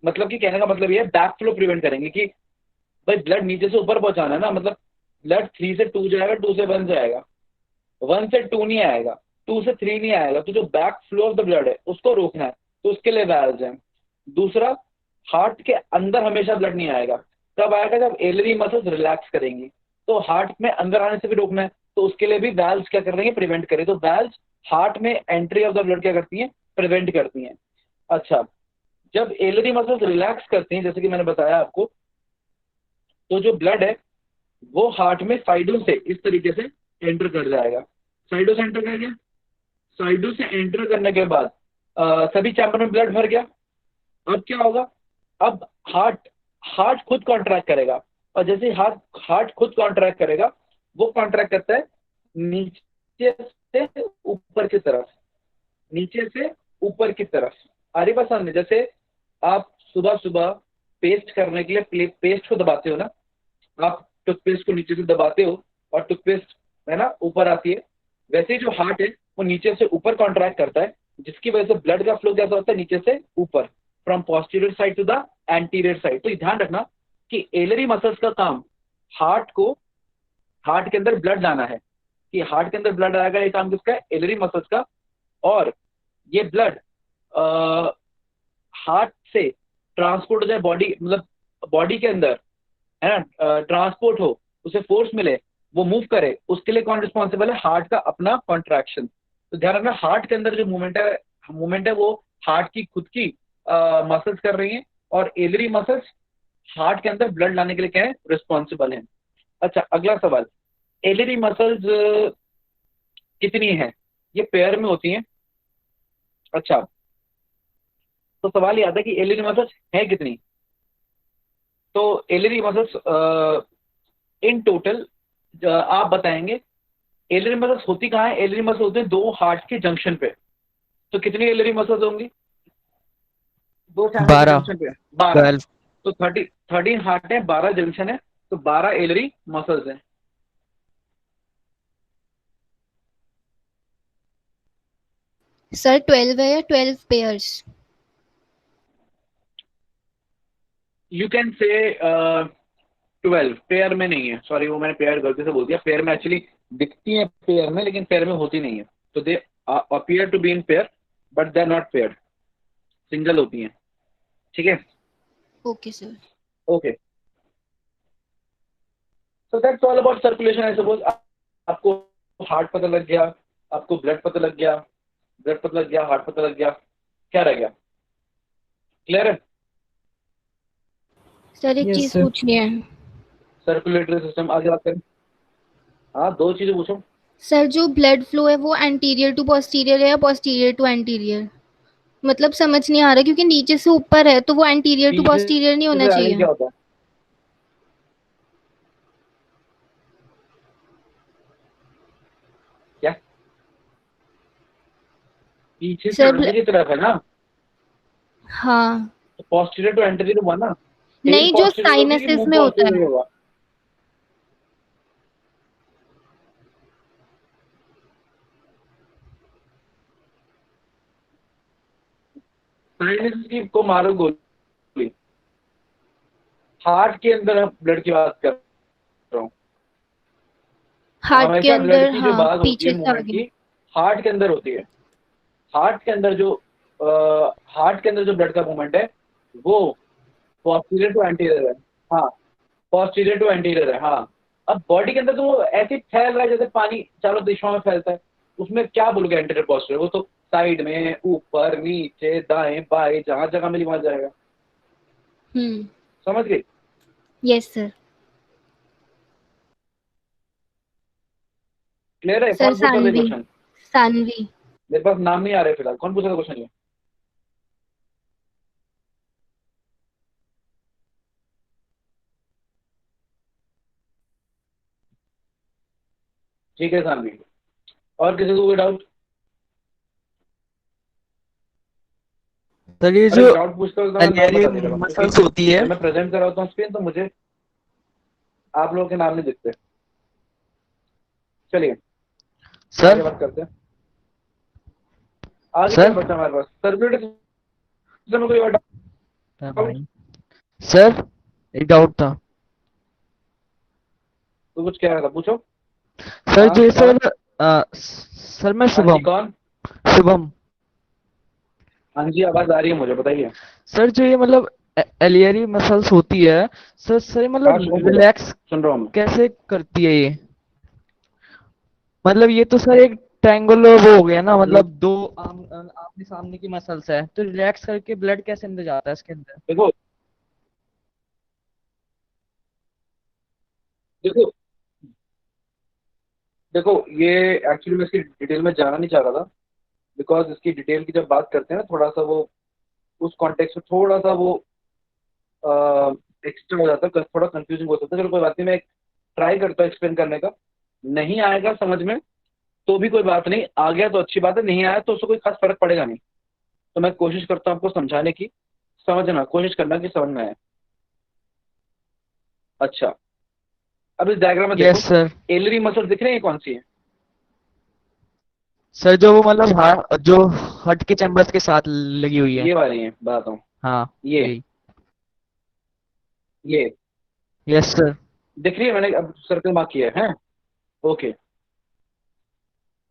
Speaker 1: मतलब कि कहने का मतलब ये है, बैक फ्लो प्रिवेंट करेंगे। कि भाई ब्लड नीचे से ऊपर पहुंचाना है ना, मतलब ब्लड 3 से 2 जाएगा, 2 से 1 जाएगा, 1 से 2 नहीं आएगा, 2 से 3 नहीं आएगा। तो जो back flow of the blood है उसको रोकना है, तो उसके लिए वैल्व्स हैं। दूसरा, हार्ट के अंदर हमेशा ब्लड नहीं आएगा। कब आएगा? जब एलरी मसल्स रिलैक्स करेंगी। तो हार्ट में अंदर आने से भी रोकना है, तो उसके लिए भी वैल्व्स क्या कर रही है? प्रिवेंट करें। तो वैल्व्स हार्ट में एंट्री ऑफ द ब्लड क्या करती है? प्रिवेंट करती हैं। अच्छा, जब एलरी मसल्स रिलैक्स करती हैं, जैसे कि मैंने बताया आपको, तो जो ब्लड है वो हार्ट में साइडों से इस तरीके से एंटर कर जाएगा। साइडों से एंटर कर गया, साइडों से एंटर करने के बाद सभी चैम्बर में ब्लड भर गया। अब क्या होगा, अब हार्ट हार्ट खुद कॉन्ट्रैक्ट करेगा, और जैसे ही हार्ट हार्ट खुद कॉन्ट्रैक्ट करेगा, वो कॉन्ट्रैक्ट करता है नीचे से ऊपर की तरफ, नीचे से ऊपर की तरफ। आ रही बात समझ? जैसे आप सुबह सुबह पेस्ट करने के लिए पेस्ट को दबाते हो ना, आप टूथपेस्ट को नीचे से दबाते हो और टूथपेस्ट है ना ऊपर आती है, वैसे ही जो हार्ट है वो नीचे से ऊपर कॉन्ट्रैक्ट करता है, जिसकी वजह से ब्लड का फ्लो कैसा होता है, नीचे से ऊपर, from posterior side to the anterior side. तो ये ध्यान रखना कि एलरी मसल्स का काम हार्ट को, हार्ट के अंदर ब्लड लाना है, कि हार्ट के अंदर ब्लड आएगा, ये काम किसका है, एलरी मसल्स का। और ये ब्लड हार्ट से ट्रांसपोर्ट हो जाए बॉडी, मतलब बॉडी के अंदर है ना, ट्रांसपोर्ट हो, उसे फोर्स मिले, वो मूव करे, उसके लिए कौन रिस्पॉन्सिबल है, हार्ट का अपना कॉन्ट्रैक्शन। तो ध्यान रखना, हार्ट के अंदर जो मूवमेंट है वो हार्ट की खुद की मसल्स कर रही हैं, और एलरी मसल्स हार्ट के अंदर ब्लड लाने के लिए क्या है, रिस्पॉन्सिबल है। अच्छा, अगला सवाल, एलरी मसल्स कितनी है? ये पेयर में होती हैं। अच्छा, तो सवाल ये आता है कि एलरी मसल्स है कितनी? तो एलरी मसल्स इन टोटल आप बताएंगे। एलरी मसल्स होती कहाँ है? एलरी मसल्स होते हैं दो हार्ट के जंक्शन पे। तो कितनी एलरी मसल्स होंगी दो चैम्बर के
Speaker 6: 12
Speaker 1: जंक्शन पे? 12।
Speaker 6: 12
Speaker 1: तो 13 हार्ट है, 12 जंक्शन है, तो 12 एलरी मसल्स हैं।
Speaker 5: सर 12 है या 12 pairs?
Speaker 1: You can say 12, pair में नहीं है, सॉरी, वो मैंने पेयर गलती से बोल दिया। पेयर में एक्चुअली दिखती है पेयर में, लेकिन पेयर में होती नहीं है। तो they appear to be in pair, but they are not pair, single होती हैं। ठीक है,
Speaker 5: okay sir.
Speaker 1: Okay. So that's all about circulation. I suppose आपको हार्ट पता लग गया, आपको ब्लड पता लग गया, ब्लड पता लग गया, हार्ट पता लग गया, क्या रह गया? क्लियर है?
Speaker 5: सर एक
Speaker 2: Yes,
Speaker 5: चीज
Speaker 2: sir.
Speaker 5: पूछनी है।
Speaker 1: सर्कुलेटरी सिस्टम, आगे बात करें। हाँ, दो चीजें पूछो।
Speaker 5: सर जो ब्लड फ्लो है वो एंटीरियर टू पोस्टीरियर है या पोस्टीरियर टू एंटीरियर? मतलब समझ नहीं आ रहा, क्योंकि नीचे से ऊपर है तो वो एंटीरियर टू
Speaker 1: पीछे
Speaker 5: पोस्टीरियर नहीं होना
Speaker 1: से आगे
Speaker 5: चाहिए।
Speaker 1: क्या होता है? क्या पीछे से
Speaker 5: सर
Speaker 1: आगे की तरफ है ना?
Speaker 5: हाँ।
Speaker 1: तो पोस्टीरियर टू एंटीरियर हुआ ना, टेल
Speaker 5: नहीं, जो
Speaker 1: पोस्टीरियर होगी कि
Speaker 5: साइनसिस
Speaker 1: मुंह
Speaker 5: में होता
Speaker 1: पोस्टीरियर
Speaker 5: है।
Speaker 1: होगा? साइनस की को मारो गोली। हार्ट के अंदर ब्लड की बात कर रहा हूँ।
Speaker 5: हार्ट के
Speaker 1: हमेशा ब्लड
Speaker 5: अंदर,
Speaker 1: की जो
Speaker 5: हाँ,
Speaker 1: बात होती
Speaker 5: पीछे
Speaker 1: है
Speaker 5: से
Speaker 1: मूवमेंट
Speaker 5: आगे।
Speaker 1: की, हार्ट के अंदर होती है। हार्ट के अंदर जो हार्ट के अंदर जो ब्लड का मूवमेंट है वो पोस्टीरियर टू एंटीरियर है। हाँ, पोस्टीरियर टू एंटीरियर है। हाँ, अब बॉडी के अंदर तो वो ऐसे ही फैल रहा है जैसे पानी चारों दिशाओं में फैलता है। उसमें क्या बोलोगे एंटीरियर पोस्टीरियर? वो तो साइड में, ऊपर, नीचे, दाएं बाएं, जहां जगह मिली वहां जाएगा।
Speaker 5: हम्म।
Speaker 1: समझ गई?
Speaker 5: Yes sir.
Speaker 1: क्लियर है?
Speaker 5: सर
Speaker 1: कौन पूछ रहा था
Speaker 5: सानवी।
Speaker 1: क्वेश्चन?
Speaker 5: सानवी।
Speaker 1: मेरे पास नाम नहीं आ रहा है फिलहाल। कौन पूछ रहा था क्वेश्चन ये? ठीक है सानवी, और किसी को कोई डाउट?
Speaker 6: सर ये
Speaker 1: अरे
Speaker 6: जो
Speaker 1: डाउट पूछते हो तो मैं नाम
Speaker 6: एलियरी
Speaker 1: बता देगा, क्योंकि
Speaker 6: मसल्स होती है।
Speaker 1: जब मैं प्रेजेंट कर रहा होता हूँ स्क्रीन तो मुझे आप लोगों के नाम नहीं दिखते। चलिए आगे
Speaker 6: सर
Speaker 1: बात करते हैं। आगे क्या
Speaker 6: सर
Speaker 1: बचा हमारे पास? सर्कुलेटरी सिस्टम में कोई और डाउट?
Speaker 6: सर एक डाउट था।
Speaker 1: तो कुछ कह रहा था, पूछो।
Speaker 6: सर
Speaker 1: हाँ
Speaker 6: जो ये
Speaker 1: कौन?
Speaker 6: सर मैं
Speaker 1: हाँ जी,
Speaker 6: शुभम।
Speaker 1: कौन?
Speaker 6: शुभम।
Speaker 1: हाँ जी, आवाज आ रही है मुझे, बताइए।
Speaker 6: सर जो ये मतलब एलियरी मसल्स होती है, सर ये
Speaker 1: हाँ,
Speaker 6: मतलब
Speaker 1: शुभम बोलो,
Speaker 6: रिलैक्स
Speaker 1: सुन रहा हूँ मैं।
Speaker 6: कैसे करती है ये? मतलब ये तो सर एक ट्रायंगुलर वो हो गया ना, मतलब दो आमने सामने की मसल्स है, तो रिलैक्स करके ब्लड कैसे अंदर जाता है इसके अंदर?
Speaker 1: देखो, देखो देखो ये एक्चुअली मैं इसकी डिटेल में जाना नहीं चाह रहा था, बिकॉज इसकी डिटेल की जब बात करते हैं ना, थोड़ा सा वो उस कॉन्टेक्स्ट में थोड़ा सा वो एक्स्ट्रा हो जाता है, थोड़ा कंफ्यूजिंग हो सकता है। चलो कोई बात नहीं, मैं ट्राई करता हूँ एक्सप्लेन करने का। नहीं आएगा समझ में तो भी कोई बात नहीं, आ गया तो अच्छी बात है, नहीं आया तो उससे कोई खास फर्क पड़ेगा नहीं। तो मैं कोशिश करता हूँ आपको समझाने की, समझना कोशिश करना कि समझ में आए। अच्छा, अब इस डायग्राम में देखो,
Speaker 6: यस सर।
Speaker 1: एलरी मसल दिख रहे हैं, कौन सी है?
Speaker 6: सर जो वो मतलब हाँ जो हार्ट के चैम्बर्स के साथ लगी हुई है।
Speaker 1: ये वाली है, बताता हूँ।
Speaker 6: हाँ
Speaker 1: ये
Speaker 6: यही।
Speaker 1: ये
Speaker 6: यस सर।
Speaker 1: दिख रही है, मैंने अब सर्कल मार्क किया है। ओके,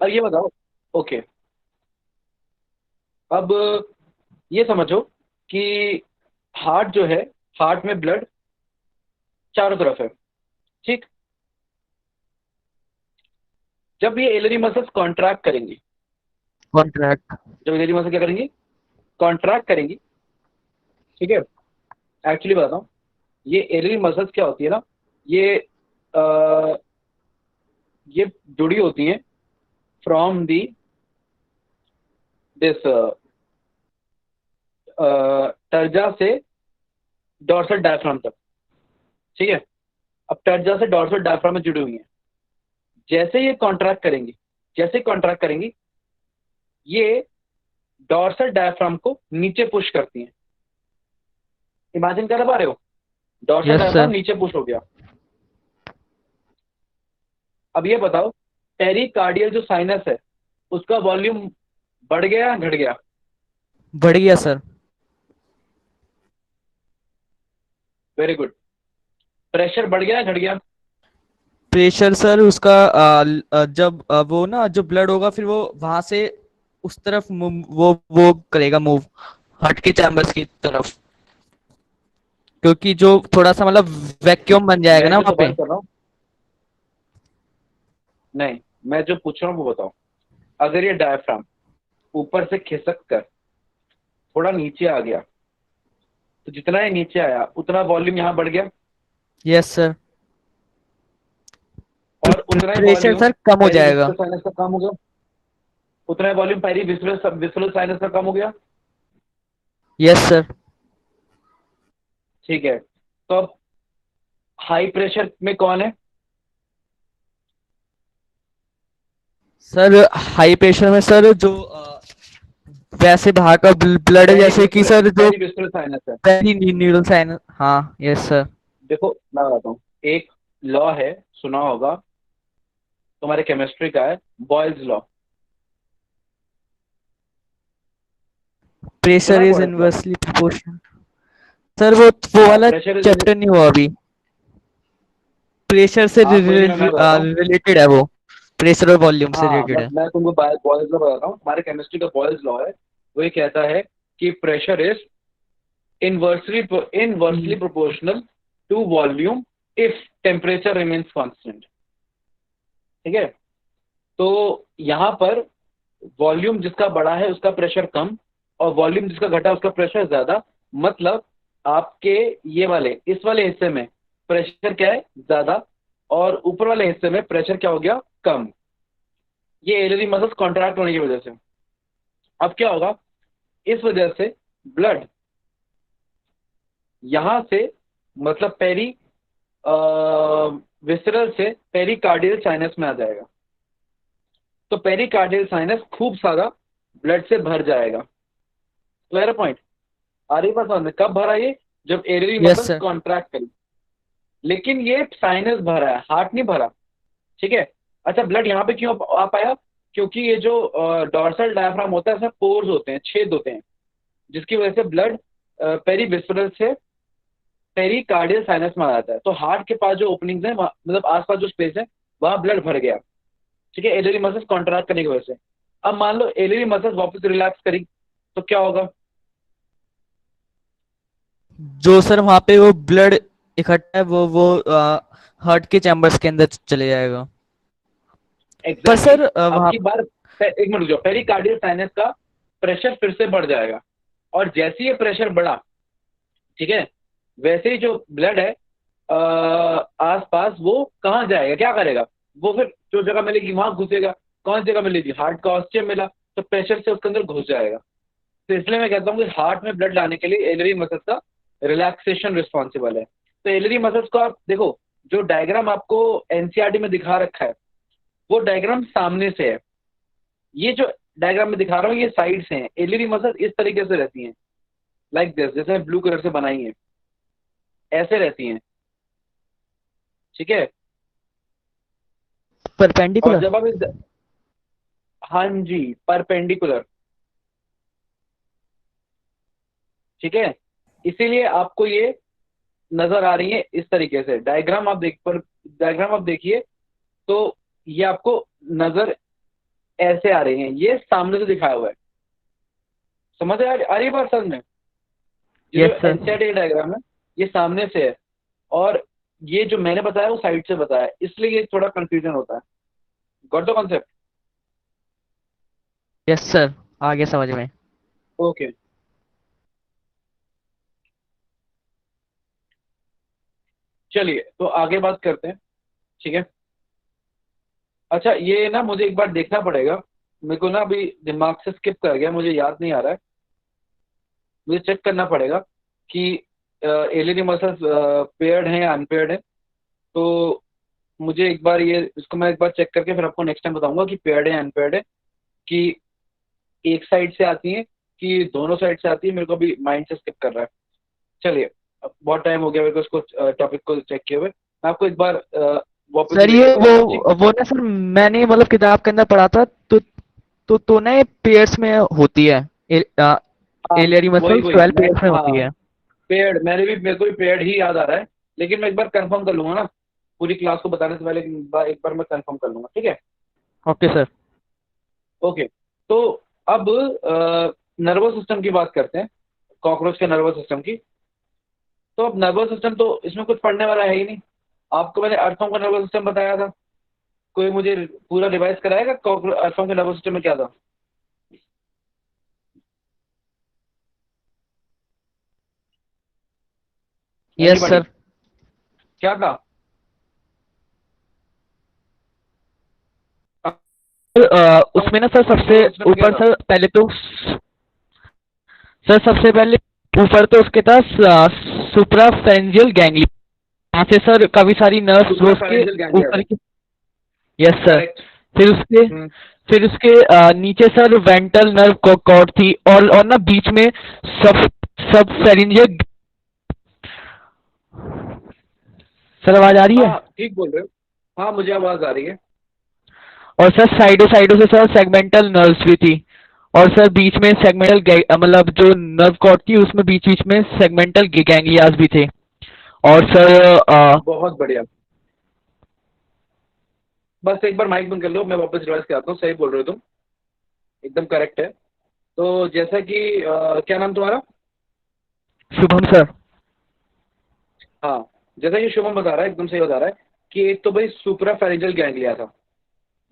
Speaker 1: अब ये बताओ। ओके, अब ये समझो कि हार्ट जो है, हार्ट में ब्लड चारों तरफ है, ठीक। जब ये एलरी मसल्स कॉन्ट्रैक्ट करेंगी,
Speaker 6: कॉन्ट्रैक्ट।
Speaker 1: जब एलरी मसल क्या करेंगी, कॉन्ट्रैक्ट करेंगी, ठीक है। एक्चुअली बताता हूँ, ये एलरी मसल्स क्या होती है ना, ये आ, ये जुड़ी होती हैं फ्रॉम दी दिस टर्जा से डॉर्सल डायफ्राम तक, ठीक है। अब टर्जा से डॉर्सल डायफ्राम में जुड़ी हुई हैं। जैसे ये कॉन्ट्रैक्ट करेंगी, जैसे कॉन्ट्रैक्ट करेंगी, ये डॉर्सल डायफ्राम को नीचे पुश करती हैं। इमेजिन कर पा रहे हो, डॉर्सल
Speaker 6: यस
Speaker 1: डायफ्राम
Speaker 6: सर।
Speaker 1: नीचे पुश हो गया। अब ये बताओ, पेरिकार्डियल जो साइनस है उसका वॉल्यूम बढ़ गया या घट गया?
Speaker 6: बढ़ गया सर।
Speaker 1: Very good. प्रेशर बढ़ गया या घट गया?
Speaker 6: प्रेशर सर उसका जब वो ना जो ब्लड होगा फिर वो वहां से उस तरफ वो करेगा मूव हार्ट के चैम्बर्स की तरफ, क्योंकि जो थोड़ा सा मतलब वैक्यूम बन जाएगा
Speaker 1: मैं
Speaker 6: ना
Speaker 1: जो
Speaker 6: वहां पे।
Speaker 1: सवाल कर रहा हूँ, नहीं, मैं जो पूछ रहा हूँ वो बताओ। अगर ये डायफ्राम ऊपर से खिसक कर थोड़ा नीचे आ गया, तो जितना ये नीचे आया उतना वॉल्यूम यहाँ बढ़ गया,
Speaker 6: यस सर।
Speaker 1: और उतना ही
Speaker 6: प्रेशर
Speaker 1: वॉल्यूम
Speaker 6: सर कम हो जाएगा।
Speaker 1: पेरिविस्कस साइनस का कम हो गया, उतना ही वॉल्यूम पेरिविस्कस साइनस का कम हो गया,
Speaker 6: यस सर।
Speaker 1: ठीक है। तो अब हाई प्रेशर में कौन है?
Speaker 6: सर हाई प्रेशर में सर जो वैसे बाहर का ब्लड है जैसे कि सर जो
Speaker 1: पेरिविस्कस साइनस है।
Speaker 6: पहली न्यूरल साइन। हाँ यस सर।
Speaker 1: देखो मैं बताता हूँ, एक लॉ है, सुना होगा, तुम्हारे केमिस्ट्री का है, बॉयल्स लॉ।
Speaker 6: प्रेशर
Speaker 1: सुना
Speaker 6: is
Speaker 1: Boyle's law?
Speaker 6: Inversely proportional. Sir वो
Speaker 1: हाँ,
Speaker 6: वाला
Speaker 1: प्रेशर इज,
Speaker 6: चैप्टर नहीं हुआ अभी। प्रेशर से
Speaker 1: हाँ कोई नहीं, मैं बताता हूँ।
Speaker 6: रिलेटेड है वो। प्रेशर और वॉल्यूम से
Speaker 1: हाँ,
Speaker 6: रिलेटेड है।
Speaker 1: मैं तुमको बॉयल्स लॉ बताता हूँ। हमारे केमिस्ट्री का बॉयल्स लॉ है, वो ये कहता है कि pressure is inversely proportional to volume if temperature remains constant, ठीक है। तो यहाँ पर वॉल्यूम जिसका बड़ा है उसका प्रेशर कम, और वॉल्यूम जिसका घटा उसका प्रेशर ज्यादा। मतलब आपके ये वाले, इस वाले हिस्से में प्रेशर क्या है, ज्यादा, और ऊपर वाले हिस्से में प्रेशर क्या हो गया, कम। ये एलरी मसल्स कॉन्ट्रैक्ट होने की वजह से। अब क्या होगा, इस वजह से ब्लड यहां से, मतलब विसरल से पेरिकार्डियल साइनस में आ जाएगा। तो पेरिकार्डियल साइनस खूब सारा ब्लड से भर जाएगा। Clear point? आ रही बात समझ में? कब भरा ये, जब एरियरी
Speaker 6: यस
Speaker 1: मसल
Speaker 6: सर।
Speaker 1: कॉन्ट्रैक्ट करी। लेकिन ये साइनस भरा है, हार्ट नहीं भरा, ठीक है। अच्छा, ब्लड यहाँ पे क्यों आ पाया? क्योंकि ये जो डॉर्सल डायफ्राम होता है, इसमें पोर्स होते हैं, छेद होते हैं, जिसकी वजह से ब्लड पेरीविस्फरल से पेरिकार्डियल साइनस में आ जाता है। तो हार्ट के पास जो ओपनिंग्स हैं, मतलब आसपास जो स्पेस है, वहां ब्लड भर गया, ठीक है, एलरी मसल्स कॉन्ट्रैक्ट करने की वजह से। अब मान लो एलरी मसल्स वापस रिलैक्स करी, तो क्या होगा?
Speaker 6: जो सर वहां पे वो ब्लड इकट्ठा है वो हार्ट के चैम्बर्स के अंदर चले जाएगा। पर
Speaker 1: एग्जैक्टली
Speaker 6: सर
Speaker 1: अब
Speaker 6: वहां।
Speaker 1: की बार, एक मिनट रुक जाओ, पेरिकार्डियल साइनस का प्रेशर फिर से बढ़ जाएगा, और जैसे ही ये प्रेशर बढ़ा, ठीक है, वैसे ही जो ब्लड है आसपास वो कहाँ जाएगा, क्या करेगा, वो फिर जो जगह मिलेगी वहां घुसेगा। कौन सी जगह मिलेगी, हार्ट का ऑस्टियम मिला तो प्रेशर से उसके अंदर घुस जाएगा। तो इसलिए मैं कहता हूँ कि हार्ट में ब्लड लाने के लिए एलियरी मसल्स का रिलैक्सेशन रिस्पॉन्सिबल है। तो एलियरी मसल्स को आप देखो, जो डायग्राम आपको एनसीईआरटी में दिखा रखा है वो डायग्राम सामने से है, ये जो डायग्राम में दिखा रहा हूँ ये साइड से है। एलियरी मसल्स इस तरीके से रहती हैं, लाइक दिस, जैसे ब्लू कलर से बनाई है, ऐसे रहती हैं, ठीक है। और
Speaker 6: परपेंडिकुलर।
Speaker 1: जब आप हाँ जी, परपेंडिकुलर, ठीक है। इसीलिए आपको ये नजर आ रही है इस तरीके से। डायग्राम आप देखिए तो ये आपको नजर ऐसे आ रही है, ये सामने से दिखाया हुआ है। समझ आ रही है बात समझ में? ये
Speaker 6: यस
Speaker 1: जो
Speaker 6: सर।
Speaker 1: एनसीईआरटी डायग्राम है ये सामने से है, और ये जो मैंने बताया वो साइड से बताया है, इसलिए ये थोड़ा कंफ्यूजन होता है। Got the concept?
Speaker 6: Yes sir, आगे समझ में।
Speaker 1: ओके, चलिए तो आगे बात करते हैं, ठीक है। अच्छा, ये ना मुझे एक बार देखना पड़ेगा, मेरे को ना अभी दिमाग से स्किप कर गया, मुझे याद नहीं आ रहा है। मुझे चेक करना पड़ेगा कि एलियरी मसल्स पेयर्ड हैं या अनपेयर्ड हैं। तो मुझे एक बार ये इसको मैं एक बार चेक करके फिर आपको नेक्स्ट टाइम बताऊंगा कि पेयर्ड है अनपेयर्ड है, कि एक साइड से आती है कि दोनों साइड से आती है। मेरे को अभी माइंड से स्किप कर रहा है। चलिए, अब बहुत टाइम हो गया मेरे को इसको टॉपिक को चेक किए हुए। मैं आपको एक बार वापस
Speaker 6: सर
Speaker 1: रिवाइज
Speaker 6: ये
Speaker 1: करवाता हूँ, ठीक।
Speaker 6: वो ना सर, मैंने मतलब किताब के अंदर पढ़ा था, तो ना ये पेयर्स में होती है।
Speaker 1: हाँ,
Speaker 6: एलियरी
Speaker 1: वही
Speaker 6: मसल्स
Speaker 1: वही
Speaker 6: 12
Speaker 1: मैं,
Speaker 6: पेयर्स में होती
Speaker 1: हाँ,
Speaker 6: है।
Speaker 1: पेड़ मेरे को भी पेड़ ही याद आ रहा है, लेकिन मैं एक बार कंफर्म कर लूंगा ना, पूरी क्लास को बताने से पहले एक बार मैं कंफर्म कर लूंगा, ठीक है।
Speaker 6: Okay sir.
Speaker 1: ओके, तो अब नर्वस सिस्टम की बात करते हैं, कॉकरोच के नर्वस सिस्टम की। तो अब नर्वस सिस्टम तो इसमें कुछ पढ़ने वाला है ही नहीं। आपको मैंने अर्थों का नर्वस सिस्टम बताया था, कोई मुझे पूरा रिवाइज कराएगा अर्थों के नर्वस सिस्टम में क्या था?
Speaker 6: Yes
Speaker 1: anybody?
Speaker 6: सर।
Speaker 1: क्या था?
Speaker 6: उसमें ना सर सबसे
Speaker 1: नर्वस सिस्टम में क्या
Speaker 6: ऊपर
Speaker 1: था?
Speaker 6: सर पहले तो सर सबसे पहले ऊपर तो उसके था सुप्राफेरेंजियल गैंग्लिया। वहाँ से सर काफी सारी नर्व्स वो उसके
Speaker 1: सुप्राफेरेंजियल गैंग्लिया
Speaker 6: ऊपर
Speaker 1: था,
Speaker 6: की। Yes sir.
Speaker 1: करेक्ट।
Speaker 6: फिर उसके फिर उसके नीचे सर वेंट्रल नर्व कॉर्ड थी, और ना बीच में सब सब फेरिंजियल। सर आवाज आ रही है?
Speaker 1: हाँ ठीक बोल रहे हो, हाँ मुझे आवाज आ रही है।
Speaker 6: और सर साइडों साइडों से सर सेगमेंटल नर्व्स भी थी। और सर बीच में सेगमेंटल मतलब जो नर्व कॉर्ड थी उसमें बीच बीच में सेगमेंटल गैंग्लियाज भी थे। और सर
Speaker 1: बहुत बढ़िया। बस एक बार माइक बंद कर लो, मैं वापस रिवाइज कराता हूँ। सही बोल रहे हो तुम, एकदम करेक्ट है। तो जैसा कि क्या नाम तुम्हारा?
Speaker 6: शुभम सर।
Speaker 1: हाँ, जैसा कि शुभम बता रहा है, एकदम सही बता रहा है कि एक तो भाई सुप्राफेरेंजियल गैंग्लिया था,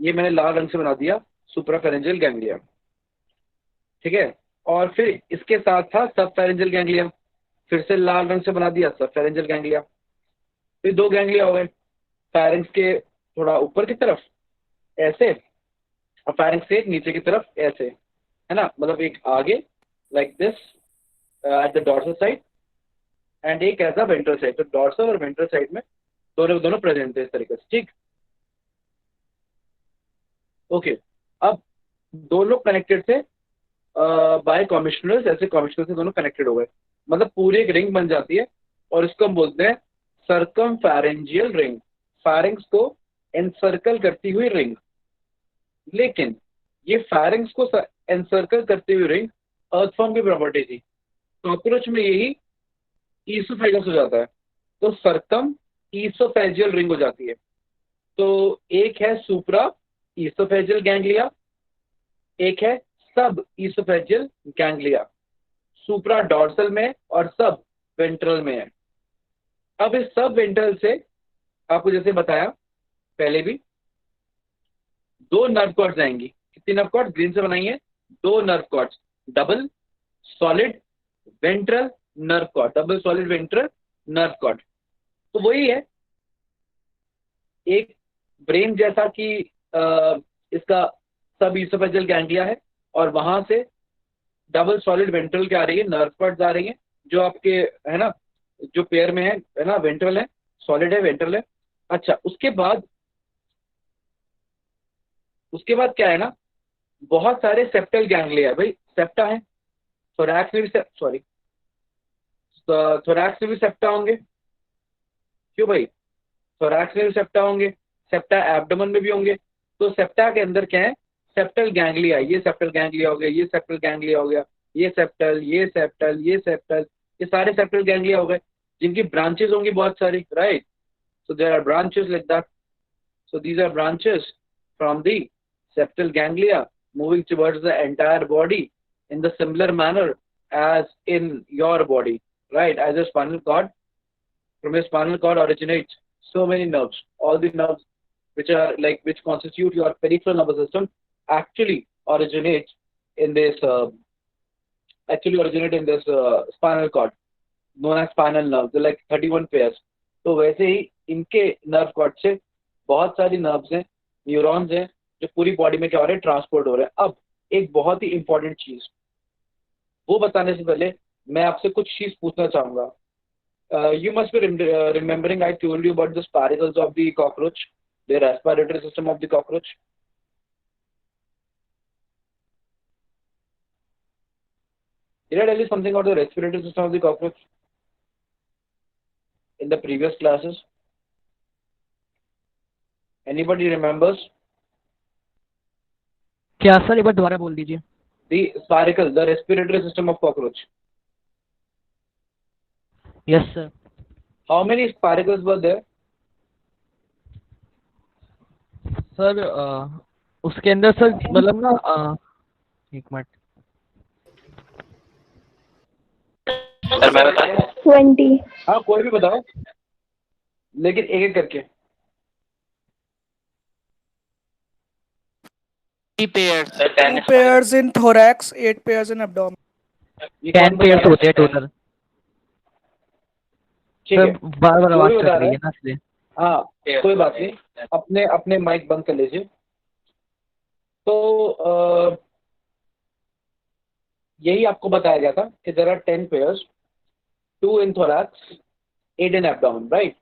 Speaker 1: ये मैंने लाल रंग से बना दिया, सुप्राफेरेंजियल गैंग्लिया, ठीक है। और फिर इसके साथ था सबफेरेंजियल गैंग्लिया, फिर से लाल रंग से बना दिया सबफेरेंजियल गैंग्लिया। फिर दो गैंग्लिया हो गए, फेरेंक्स के थोड़ा ऊपर की तरफ ऐसे, और फेरेंक्स के नीचे की तरफ ऐसे, है ना, मतलब एक आगे like this at the dorsal side, and एक ऐसा वेंट्रल साइड। तो डॉर्सल और वेंट्रल साइड में दोनों दोनों प्रेजेंट थे इस तरीके से, ठीक। ओके, अब दोनों कनेक्टेड थे बाय कॉमिशनर्स, ऐसे कॉमिशनर से दोनों कनेक्टेड हो गए, मतलब पूरी एक रिंग बन जाती है, और इसको हम बोलते हैं सर्कम फेरेंजियल रिंग, फेरिंग्स को एनसर्कल करती हुई रिंग। लेकिन ये फेरिंग्स को एनसर्कल करती हुई रिंग अर्थफॉर्म की प्रॉपर्टी थी, कॉकरोच में यही ईसोफेगस हो जाता है, तो सर्कम ईसोफेजियल रिंग हो जाती है। तो एक है सुप्रा ईसोफेजियल गैंग्लिया, एक है सब ईसोफेजियल गैंग्लिया, सुप्रा डॉर्सल में और सब वेंट्रल में है। अब इस सब वेंट्रल से आपको जैसे बताया पहले भी, दो नर्व कॉर्ड्स आएंगी। कितनी नर्व कॉर्ड्स ग्रीन से बनाई है? दो nerve cords, double solid ventral nerve cord, double solid ventral nerve cord. तो वही है, एक ब्रेन जैसा कि इसका सब ईसोफेजियल गैंग्लिया है, और वहां से डबल सॉलिड वेंट्रल क्या आ रही है, नर्व पार्ट्स आ रही है, जो आपके है ना, जो पेयर में है ना, वेंट्रल है, सॉलिड है, वेंट्रल है। अच्छा, उसके बाद क्या है ना, बहुत सारे सेप्टल गैंग्लिया है भाई, सेप्टा है, थोरैक्स में भी सॉरी, थोरैक्स में भी सेप्टा होंगे। क्यों भाई, थोरैक्स में भी सेप्टा होंगे, सेप्टा एब्डोमेन में भी होंगे। तो सेप्टा के अंदर क्या है, सेप्टल गैंग्लिया, ये सेप्टल गैंग्लिया हो गया, ये सेप्टल गैंग्लिया हो गया, ये सेप्टल, ये सेप्टल, ये सेप्टल, ये सारे सेप्टल गैंग्लिया हो गए, जिनकी ब्रांचेस होंगी बहुत सारी, right. So there are branches like that. So these are branches from the septal ganglia moving towards the entire body in the similar manner as in your body, right? As a spinal cord, from a spinal cord originates so many nerves. All the nerves which are like, which constitute your peripheral nervous system actually originate in this spinal cord known as spinal nerves. They're like 31 pairs. तो वैसे ही इनके nerve cord से बहुत सारी nerves हैं, neurons हैं, जो पूरी बॉडी में क्या हो रहे हैं, ट्रांसपोर्ट हो रहे हैं। अब एक बहुत ही इंपॉर्टेंट चीज, वो बताने से पहले मैं आपसे कुछ चीज पूछना चाहूंगा। You must be remembering I told you about the spirals of the cockroach, the respiratory system of the cockroach. Did I tell you something about the respiratory system of the cockroach in the previous classes? Anybody remembers?
Speaker 2: क्या sir, एक बार दोबारा बोल दीजिए।
Speaker 1: The spiracle, the respiratory system of cockroach.
Speaker 2: Yes sir.
Speaker 1: How many spiracles were there?
Speaker 6: Sir उसके अंदर sir मतलब ना एक मिनट
Speaker 3: सर मैं बताऊं?
Speaker 5: 20।
Speaker 1: हाँ, कोई भी बताओ, लेकिन एक एक करके।
Speaker 3: 3 pairs, sir,
Speaker 7: 2 pairs in thorax, 8 pairs in abdomen.
Speaker 1: ये
Speaker 6: 10
Speaker 1: कौन बता
Speaker 6: पेयर्स
Speaker 1: रहा है?
Speaker 6: होते हैं टोटल।
Speaker 1: ठीक
Speaker 6: सर
Speaker 1: है,
Speaker 6: बार बार
Speaker 1: जो
Speaker 6: आवाज
Speaker 1: भी
Speaker 6: कट
Speaker 1: बता
Speaker 6: रही
Speaker 1: रहा
Speaker 6: है
Speaker 1: है,
Speaker 6: ना इसलिए।
Speaker 1: हाँ कोई बात नहीं, अपने अपने माइक बंद कर लीजिए। तो यही आपको बताया गया था कि there are 10 pairs, 2 in thorax, 8 in abdomen, right?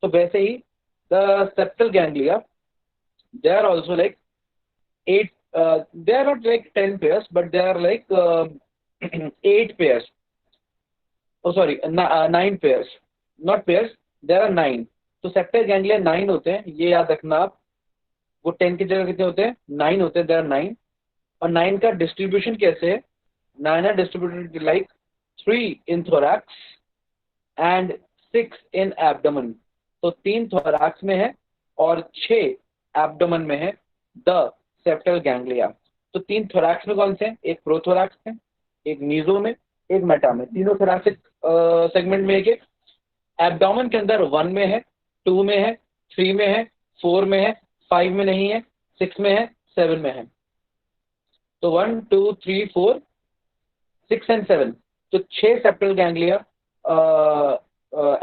Speaker 1: तो वैसे ही the septal ganglia, they are also like 8, they are not like 10 pairs, but they are like 8 pairs. Oh sorry, 9 pairs, not pairs, there are 9. तो septal ganglia 9 होते हैं, ये याद रखना आप। वो 10 की जगह कितने होते हैं, 9 होते हैं, there are 9। और 9 का डिस्ट्रीब्यूशन कैसे है, 9 are distributed like 3 in thorax and 6 in abdomen। तो 3 thorax में है और 6 abdomen में है द सेप्टल गैंग्लिया। तो 3 thorax में कौन से हैं, एक प्रोथोरैक्स में, एक मीजो में, एक मेटा में, तीनों thoracic सेगमेंट में एक। एब्डोमेन के अंदर 1 में है, 2 में है, 3 में है, 4 में है, 5 में नहीं है, 6 में है, 7 में है। तो 1 2 3 4 6 and 7, तो 6 सेप्टल गैंग्लिया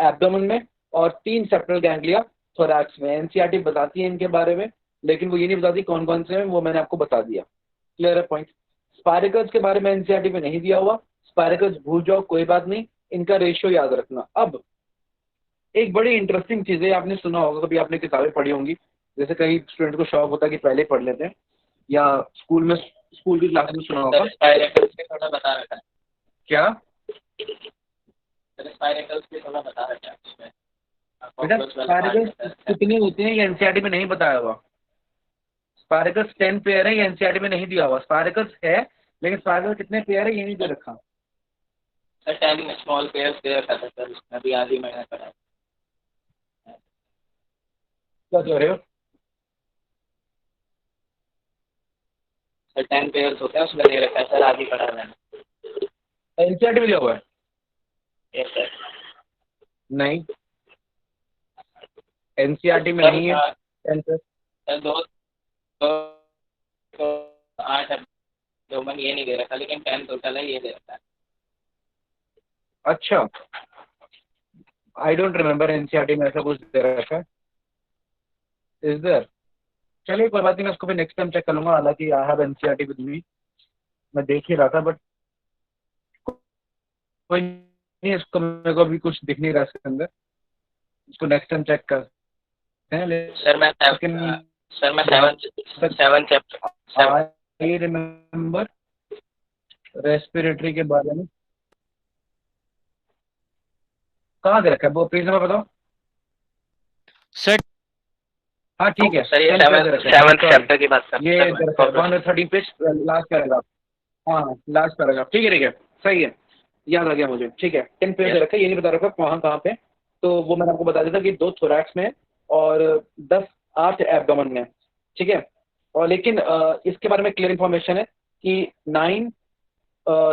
Speaker 1: एब्डोमेन में और 3 सेप्टल गैंग्लिया थोरैक्स में। एनसीईआरटी बताती है इनके बारे में, लेकिन वो ये नहीं बताती कौन कौन से हैं, वो मैंने आपको बता दिया। क्लियर है पॉइंट। स्पाइरकल्स के बारे में एनसीईआरटी में नहीं दिया हुआ, स्पाइरकल्स भूल जाओ, कोई बात नहीं, इनका रेशियो याद रखना। अब एक बड़ी इंटरेस्टिंग चीज़ है, आपने सुना होगा, कभी आपने किताबें पढ़ी होंगी, जैसे कई स्टूडेंट को शौक होता है कि पहले पढ़ लेते हैं, या स्कूल की क्लास में सुना होगा।
Speaker 3: सर स्पाइरकल्स के थोड़ा बता रखा है।
Speaker 1: क्या
Speaker 3: सर स्पाइरकल्स के थोड़ा बता रखा है इसमें।
Speaker 1: बेटा, स्पाइरकल्स कितने होते हैं ये एनसीईआरटी में नहीं बताया हुआ। स्पाइरकल्स 10 पेयर है, ये एनसीईआरटी में नहीं दिया हुआ। स्पाइरकल्स है, लेकिन स्पाइरकल्स कितने पेयर है ये नहीं दे रखा।
Speaker 3: सर 10 स्मॉल पेयर्स दे रखा था सर, उसमें अभी आज ही मैंने पढ़ा।
Speaker 1: क्या कह रहे हो?
Speaker 3: सर 10 पेयर्स होते हैं, उसमें दे रखा है सर, आज ही पढ़ा मैंने।
Speaker 1: एनसीईआरटी में दिया हुआ है?
Speaker 3: Yes sir.
Speaker 1: नहीं, एनसीईआरटी में नहीं है।
Speaker 3: सर 2 8 abdomen ये नहीं दे रखा, लेकिन 10 टोटल है, ये दे रखा है।
Speaker 1: अच्छा, आई डोंट रिमेम्बर एनसीईआरटी में ऐसा कुछ दे रखा है, इज देयर? चलिए कोई बात नहीं, मैं उसको फिर नेक्स्ट टाइम चेक कर लूंगा। हालांकि I have NCERT with me, मैं देख ही रहा था, बट कोई नहीं, इसको मेरे को अभी कुछ दिख नहीं रहा इसके अंदर, इसको नेक्स्ट टाइम चेक करते हैं।
Speaker 3: सर मैं
Speaker 1: लेकिन
Speaker 3: seven chapter
Speaker 1: I remember respiratory के बारे में कहाँ दे रखा है वो, प्लीज हमें बताओ।
Speaker 6: सर
Speaker 1: हाँ ठीक है
Speaker 3: सर, ये
Speaker 1: 10 पे दे रखा है।
Speaker 3: सेवन्थ
Speaker 1: Sorry,
Speaker 3: चैप्टर की बात
Speaker 1: ये
Speaker 3: कर
Speaker 1: दे रखा है 113 पेज, लास्ट पैराग्राफ। हाँ लास्ट पैराग्राफ, ठीक है ठीक है, सही है, याद आ गया मुझे, ठीक है। 10 पेज दे रखा है, ये नहीं बता रखा कहाँ कहाँ पे, तो वो मैंने आपको बता दिया था कि 2 थोरैक्स में और 8 एब्डोमेन में, ठीक है। और लेकिन इसके बारे में क्लियर इन्फॉर्मेशन है कि 9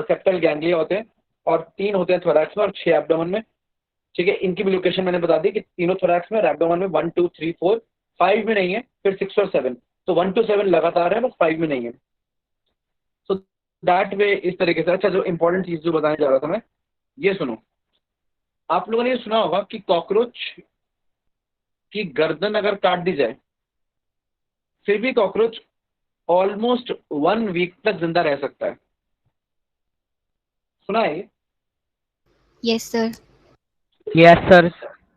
Speaker 1: सेप्टल गैंग्लिया होते हैं और 3 होते हैं थोरैक्स में और 6 एब्डोमेन में, ठीक है। इनकी भी लोकेशन मैंने बता दी कि तीनों थोरैक्स में और एब्डोमेन में 1 2 3 4 5 में नहीं है, फिर 6 और 7, तो 1 to 7 लगातार है, बस 5 में नहीं है। सो दैट वे, इस तरीके से। अच्छा, जो इंपॉर्टेंट चीज जो बताने जा रहा था मैं, ये सुनो। आप लोगों ने ये सुना होगा कि कॉकरोच की गर्दन अगर काट दी जाए फिर भी कॉकरोच ऑलमोस्ट 1 वीक तक जिंदा रह सकता है, सुना है ये?
Speaker 5: Yes sir.
Speaker 6: यस सर,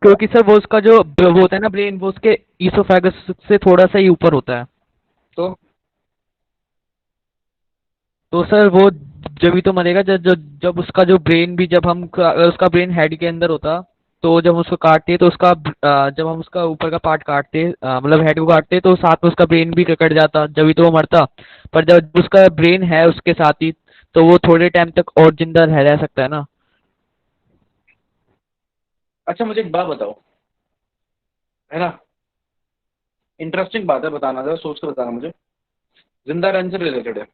Speaker 6: क्योंकि सर वो उसका जो वो होता है ना ब्रेन, वो उसके ईसोफेगस से थोड़ा सा ही ऊपर होता है।
Speaker 1: तो
Speaker 6: सर वो जब ही तो मरेगा जब जब जब उसका जो ब्रेन भी, जब हम अगर उसका ब्रेन हेड के अंदर होता तो जब हम उसको काटते तो उसका जब हम उसका ऊपर का पार्ट काटते, मतलब हेड को काटते, तो साथ में उसका ब्रेन भी कट जाता, जब ही तो वो मरता। पर जब उसका ब्रेन है उसके साथ ही, तो वो थोड़े टाइम तक और जिंदा रह सकता है ना।
Speaker 1: अच्छा मुझे एक बात बताओ, है ना, इंटरेस्टिंग बात है, बताना जरा, सोच के बताना मुझे, जिंदा रहने से रिलेटेड है।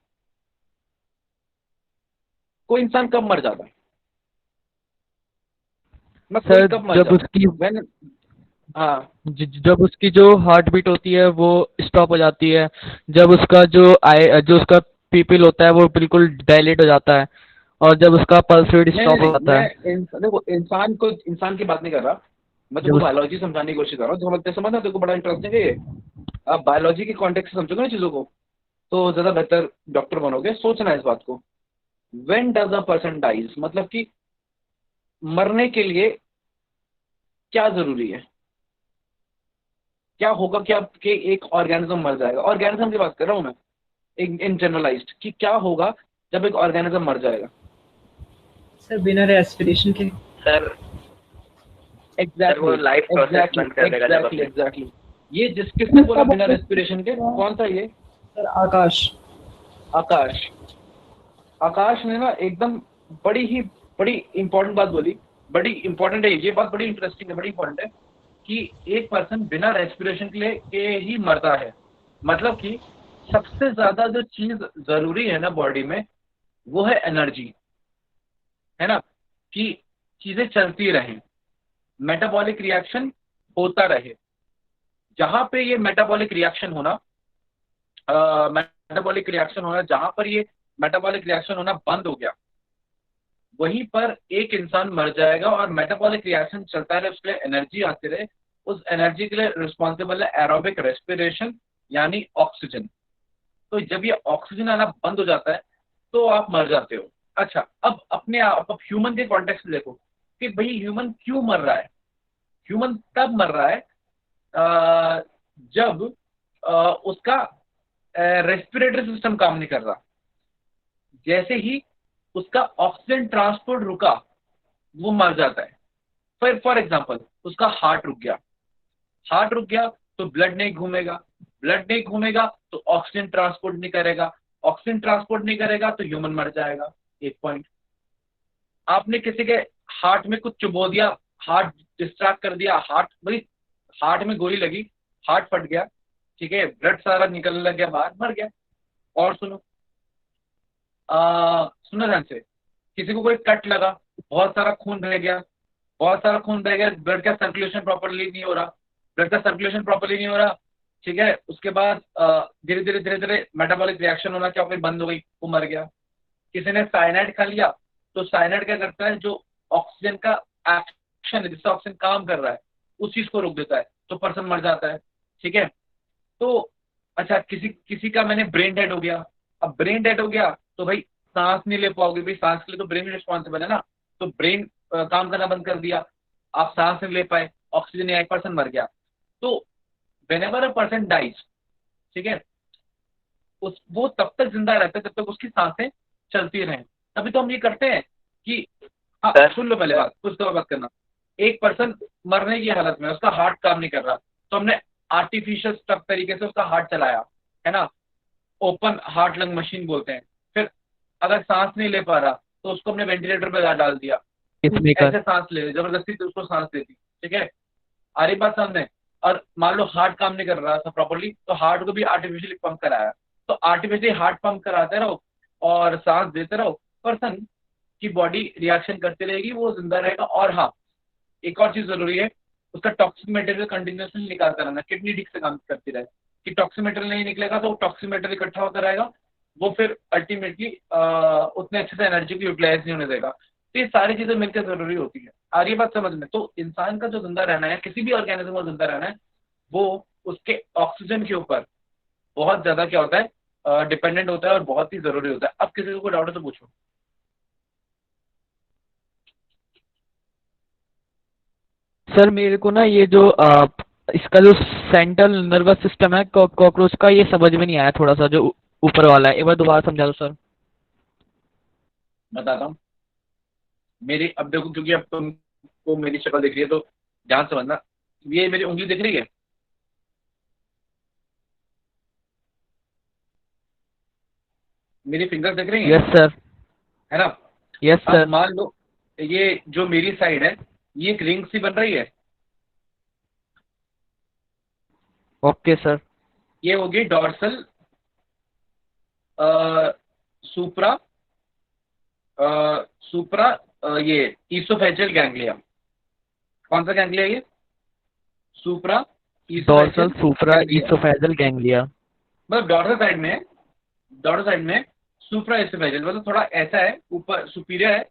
Speaker 1: कोई इंसान कब मर जाता है? मैं कोई
Speaker 6: सर
Speaker 1: कब मर
Speaker 6: जब
Speaker 1: जाता
Speaker 6: उसकी
Speaker 1: है? When- हाँ
Speaker 6: जब उसकी जो हार्ट बीट होती है वो स्टॉप हो जाती है, जब उसका जो उसका पीपल होता है वो बिल्कुल डायलेट हो जाता है, और जब उसका पल्स रेट
Speaker 1: नहीं
Speaker 6: स्टॉप
Speaker 1: नहीं
Speaker 6: हो
Speaker 1: नहीं,
Speaker 6: जाता है।
Speaker 1: देखो इंसान की बात नहीं कर रहा मैं,
Speaker 6: जब
Speaker 1: तुमको
Speaker 6: उस
Speaker 1: बायोलॉजी समझाने की कोशिश कर रहा हूँ, समझते समझना, तेरे को बड़ा इंटरेस्टिंग है ये। आप बायोलॉजी के कॉन्टेक्स्ट से समझोगे ना चीज़ों को, तो ज़्यादा बेहतर डॉक्टर बनोगे। सोचना है इस बात को, when does a person dies, मतलब कि मरने के लिए क्या ज़रूरी है, क्या होगा कि आपके एक ऑर्गेनिज्म मर जाएगा, ऑर्गेनिज्म की बात कर रहा हूँ मैं, इन जनरलाइज्ड, कि क्या होगा जब एक ऑर्गेनिज्म मर जाएगा।
Speaker 2: सर बिना रेस्पिरेशन के।
Speaker 3: सर वो लाइफ प्रोसेस बंद कर देगा जब अपने।
Speaker 1: एग्जैक्टली। ये किसने बोला बिना रेस्पिरेशन के? कौन था ये?
Speaker 2: सर आकाश।
Speaker 1: आकाश। आकाश ने ना एकदम बड़ी इंपॉर्टेंट बात बोली, बड़ी इंपॉर्टेंट है ये बात, बड़ी इंटरेस्टिंग है, बड़ी इंपॉर्टेंट है कि एक पर्सन बिना रेस्पिरेशन के ही मरता है। मतलब कि सबसे ज्यादा जो चीज जरूरी है ना बॉडी में, वो है एनर्जी, है ना, कि चीजें चलती रहें, मेटाबॉलिक रिएक्शन होता रहे। जहां पे ये मेटाबॉलिक रिएक्शन होना जहां पर ये मेटाबॉलिक रिएक्शन होना बंद हो गया, वहीं पर एक इंसान मर जाएगा। और मेटाबॉलिक रिएक्शन चलता रहे, उसके लिए एनर्जी आती रहे, उस एनर्जी के लिए रिस्पॉन्सिबल है एरोबिक रेस्पिरेशन, यानी ऑक्सीजन। तो जब ये ऑक्सीजन आना बंद हो जाता है तो आप मर जाते हो। अच्छा, अब ह्यूमन के कॉन्टेक्स्ट में देखो कि भाई ह्यूमन क्यों मर रहा है। ह्यूमन तब मर रहा है जब उसका रेस्पिरेटरी सिस्टम काम नहीं कर रहा। जैसे ही उसका ऑक्सीजन ट्रांसपोर्ट रुका, वो मर जाता है। फॉर एग्जांपल, उसका हार्ट रुक गया तो ब्लड नहीं घूमेगा, तो ऑक्सीजन ट्रांसपोर्ट नहीं करेगा, ऑक्सीजन ट्रांसपोर्ट नहीं करेगा तो ह्यूमन मर जाएगा। एक पॉइंट। आपने किसी के हार्ट में कुछ चुबो दिया, हार्ट डिस्ट्रैक्ट कर दिया, हार्ट में गोली लगी, हार्ट फट गया, ठीक है, ब्लड सारा निकलने लग गया बाहर, मर गया। और सुनो ध्यान से, किसी को कोई कट लगा, बहुत सारा खून बह गया, ब्लड का सर्कुलेशन प्रॉपरली नहीं हो रहा, ठीक है। उसके बाद धीरे धीरे मेटाबॉलिक रिएक्शन होना क्या बंद हो गई, वो मर गया। किसी ने साइनाइड खा लिया, तो साइनाइड क्या करता है, जो ऑक्सीजन का ऑक्सीजन है, जिससे ऑक्सीजन काम कर रहा है, उस चीज को रोक देता है, तो पर्सन मर जाता है। ठीक है। तो अच्छा, किसी का मैंने ब्रेन डेड हो गया। अब ब्रेन डेड हो गया तो भाई सांस नहीं ले पाओगे, भाई सांस के लिए तो ब्रेन रिस्पॉन्सिबल है ना, तो ब्रेन काम करना बंद कर दिया, आप सांस नहीं ले पाए, ऑक्सीजन नहीं आई, पर्सन मर गया। तो व्हेनेवर अ पर्सन डाइज, ठीक है, वो तब तक जिंदा रहता है जब तक उसकी सांसें चलती रहें। तभी तो हम ये करते हैं कि हाँ सुन लो पहले बात, कुछ तो बात करना। एक पर्सन मरने की हालत में, उसका हार्ट काम नहीं कर रहा, तो हमने आर्टिफिशियल स्टफ तरीके से उसका हार्ट चलाया, है ना, ओपन हार्ट लंग मशीन बोलते हैं। फिर अगर सांस नहीं ले पा रहा तो उसको हमने वेंटिलेटर पे डाल दिया, ऐसे सांस ले, जबरदस्ती तो उसको सांस देती। ठीक है, आ रही बात सामने। और मान लो हार्ट काम नहीं कर रहा था प्रॉपर्ली, तो हार्ट को भी आर्टिफिशियली पंप कराया, तो आर्टिफिशियली हार्ट पंप कराते रहो और सांस देते रहो, पर्सन की बॉडी रिएक्शन करती रहेगी, वो जिंदा रहेगा। और हाँ, एक और चीज जरूरी है, उसका टॉक्सिक मटेरियल कंटिन्यूसली निकालता रहना, किडनी ठीक से काम करती रहे, कि टॉक्सिक मटेरियल नहीं निकलेगा तो टॉक्सिक मटेरियल इकट्ठा होता रहेगा, वो फिर अल्टीमेटली उतने अच्छे से एनर्जी को यूटिलाइज नहीं होने देगा। तो ये सारी चीजें मिलकर जरूरी होती है। आ रही बात समझ में? तो इंसान का जो जिंदा रहना है, किसी भी ऑर्गेनिज्म का जिंदा रहना है, वो उसके ऑक्सीजन के ऊपर बहुत ज्यादा क्या होता है, डिपेंडेंट होता है और बहुत ही जरूरी होता है। अब किसी को कोई डाउट है तो पूछो।
Speaker 6: सर मेरे को ना ये जो इसका जो सेंट्रल नर्वस सिस्टम है कॉकरोच का, ये समझ में नहीं आया थोड़ा सा, जो ऊपर वाला है, एक बार दोबारा समझा दो सर।
Speaker 1: बताता हूँ। मेरी अब देखो, क्योंकि अब तुमको मेरी शक्ल दिख रही है तो ध्यान से समझना। ये मेरी उंगली दिख रही है, मेरी फिंगर दिख रही है?
Speaker 6: Yes sir.
Speaker 1: है ना?
Speaker 6: यस
Speaker 1: अब
Speaker 6: सर।
Speaker 1: मान लो ये जो मेरी साइड है, ये एक रिंग सी बन रही है।
Speaker 6: Okay sir.
Speaker 1: ये होगी डॉर्सल सुप्रा सुप्रा ये ईसोफेजियल गैंग्लिया। कौन सा गैंग्लिया ये? सुप्रा
Speaker 6: डॉर्सल सुप्रा ईसोफेजियल गैंग्लिया।
Speaker 1: मतलब डॉर्सल साइड में, डॉर्सल साइड में सुप्रा ईसोफेजियल, मतलब थोड़ा ऐसा है, ऊपर सुपीरियर है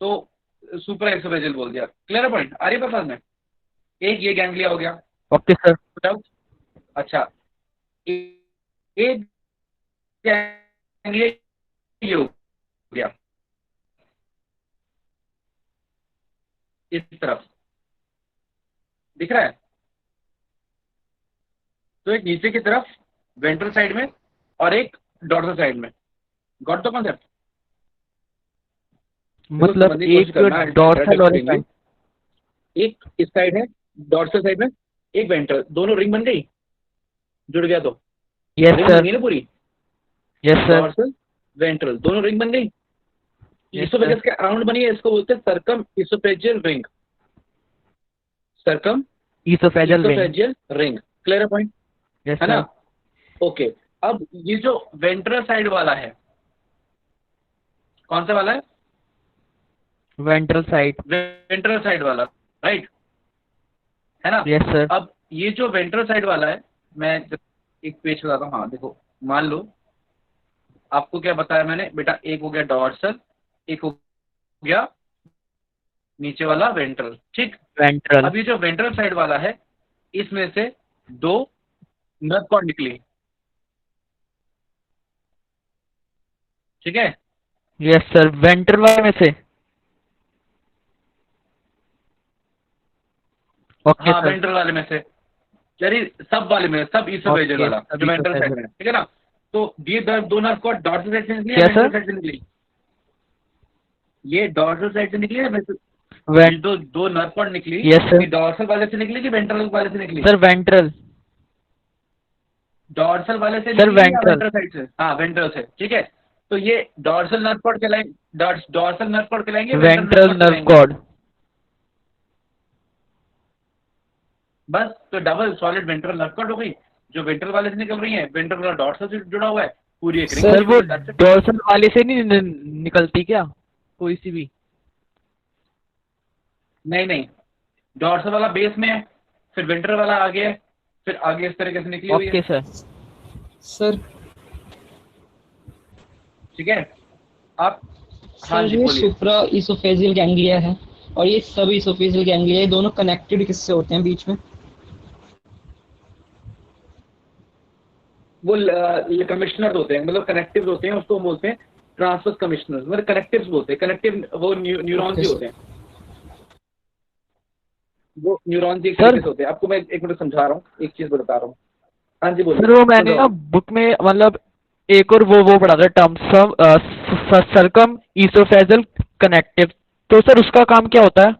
Speaker 1: तो सुप्रा ईसोफेजियल बोल दिया। Clear point? आ रही है में? एक ये गैंग्लिया हो गया।
Speaker 6: Okay sir.
Speaker 1: बताओ। अच्छा, एक गैंग्लिया ये हो गया इस तरफ, दिख रहा है? तो एक नीचे की तरफ वेंट्रल साइड में और एक डॉर्सल साइड में। Got the concept?
Speaker 6: मतलब एक डॉर्सल और
Speaker 1: एक इस साइड है डॉर्सल साइड में, एक वेंट्रल, दोनों रिंग बन गई, जुड़ गया तो।
Speaker 6: Yes
Speaker 1: ring
Speaker 6: sir.
Speaker 1: बन गई ना पूरी?
Speaker 6: Yes sir.
Speaker 1: डॉर्सल वेंट्रल दोनों रिंग बन गई।
Speaker 6: Yes,
Speaker 1: इसोफेगस के अराउंड बनी है, इसको बोलते हैं circum oesophageal ring. Circum
Speaker 6: oesophageal
Speaker 1: ring. Clear point?
Speaker 6: Yes
Speaker 1: है ना?
Speaker 6: सर।
Speaker 1: ओके। अब ये जो वेंट्रल साइड वाला है, कौन सा वाला है?
Speaker 6: Ventral side.
Speaker 1: वेंट्रल साइड वाला, राइट? है ना?
Speaker 6: Yes sir.
Speaker 1: अब ये जो वेंट्रल साइड वाला है, मैं एक पेज बताता हूँ। हाँ देखो, मान लो आपको क्या बताया मैंने बेटा, एक हो गया डॉर्सल, एक हो गया नीचे वाला वेंट्रल, ठीक?
Speaker 6: वेंट्रल।
Speaker 1: अब ये जो वेंट्रल साइड वाला है, इसमें से दो नर्व कॉर्ड निकली, ठीक है?
Speaker 6: Yes sir. वेंट्रल वाले में से? ओके
Speaker 1: हाँ
Speaker 6: सर।
Speaker 1: वेंट्रल वाले में से, यानी सब वाले में, सब ईसोफेजियल वाला जो वेंट्रल साइड में है, ठीक है ना? तो ये दो नर्व कॉर्ड डॉर्सल साइड से निकली या वेंट्रल साइड से निकली? ये डॉर्सल साइड से निकली है, दो नर्व कॉर्ड निकली।
Speaker 6: Yes sir.
Speaker 1: डॉर्सल वाले से निकली कि वेंट्रल वाले से निकली?
Speaker 6: Sir ventral.
Speaker 1: डॉर्सल वाले से
Speaker 6: सर
Speaker 1: निकली या
Speaker 6: वेंट्रल।
Speaker 1: वेंट्रल साइड से? हाँ वेंट्रल से, ठीक है। तो ये डॉर्सल नर्व कॉर्ड कहलाएंगे, डॉर्सल नर्व कॉर्ड कहलाएंगे,
Speaker 6: वेंट्रल नर्व कॉर्ड।
Speaker 1: बस, तो double solid ventral nerve cord हो गई, जो वेंट्रल वाले से निकल रही है, वेंट्रल वाला डॉर्सल से जुड़ा हुआ है, पूरी एक
Speaker 6: सर वो डॉर्सल वाले से नहीं निकलती क्या कोई सी भी?
Speaker 1: नहीं, डॉर्सल वाला बेस में है, फिर वेंट्रल वाला आगे है, फिर आगे इस तरीके से निकली हुई है।
Speaker 6: Okay sir.
Speaker 2: सर
Speaker 1: ठीक है, आप
Speaker 2: सर ये सुप्रा इसोफेजियल गैंग्लिया है और ये सब इसोफेजियल गैंग्लिया ये दोनों कनेक्टेड किससे होते हैं बीच में?
Speaker 1: वो ये कमिश्नर होते हैं, मतलब कनेक्टिव होते हैं, उसको बोलते हैं ट्रांसवर्स कमिश्नर, मतलब कनेक्टिव्स बोलते हैं। कनेक्टिव वो न्यूरॉन्स ही होते हैं, वो न्यूरॉन्स एक
Speaker 6: सर
Speaker 1: तरीके से होते हैं। आपको मैं एक मिनट समझा रहा हूँ, एक चीज बता रहा हूँ। हाँ जी बोलिए,
Speaker 6: सर वो
Speaker 1: सुन
Speaker 6: मैंने
Speaker 1: रहा
Speaker 6: ना
Speaker 1: हूँ।
Speaker 6: बुक में मतलब एक और वो पढ़ा था टर्म सर्कम ईसोफेजल कनेक्टिव, तो सर उसका काम क्या होता है?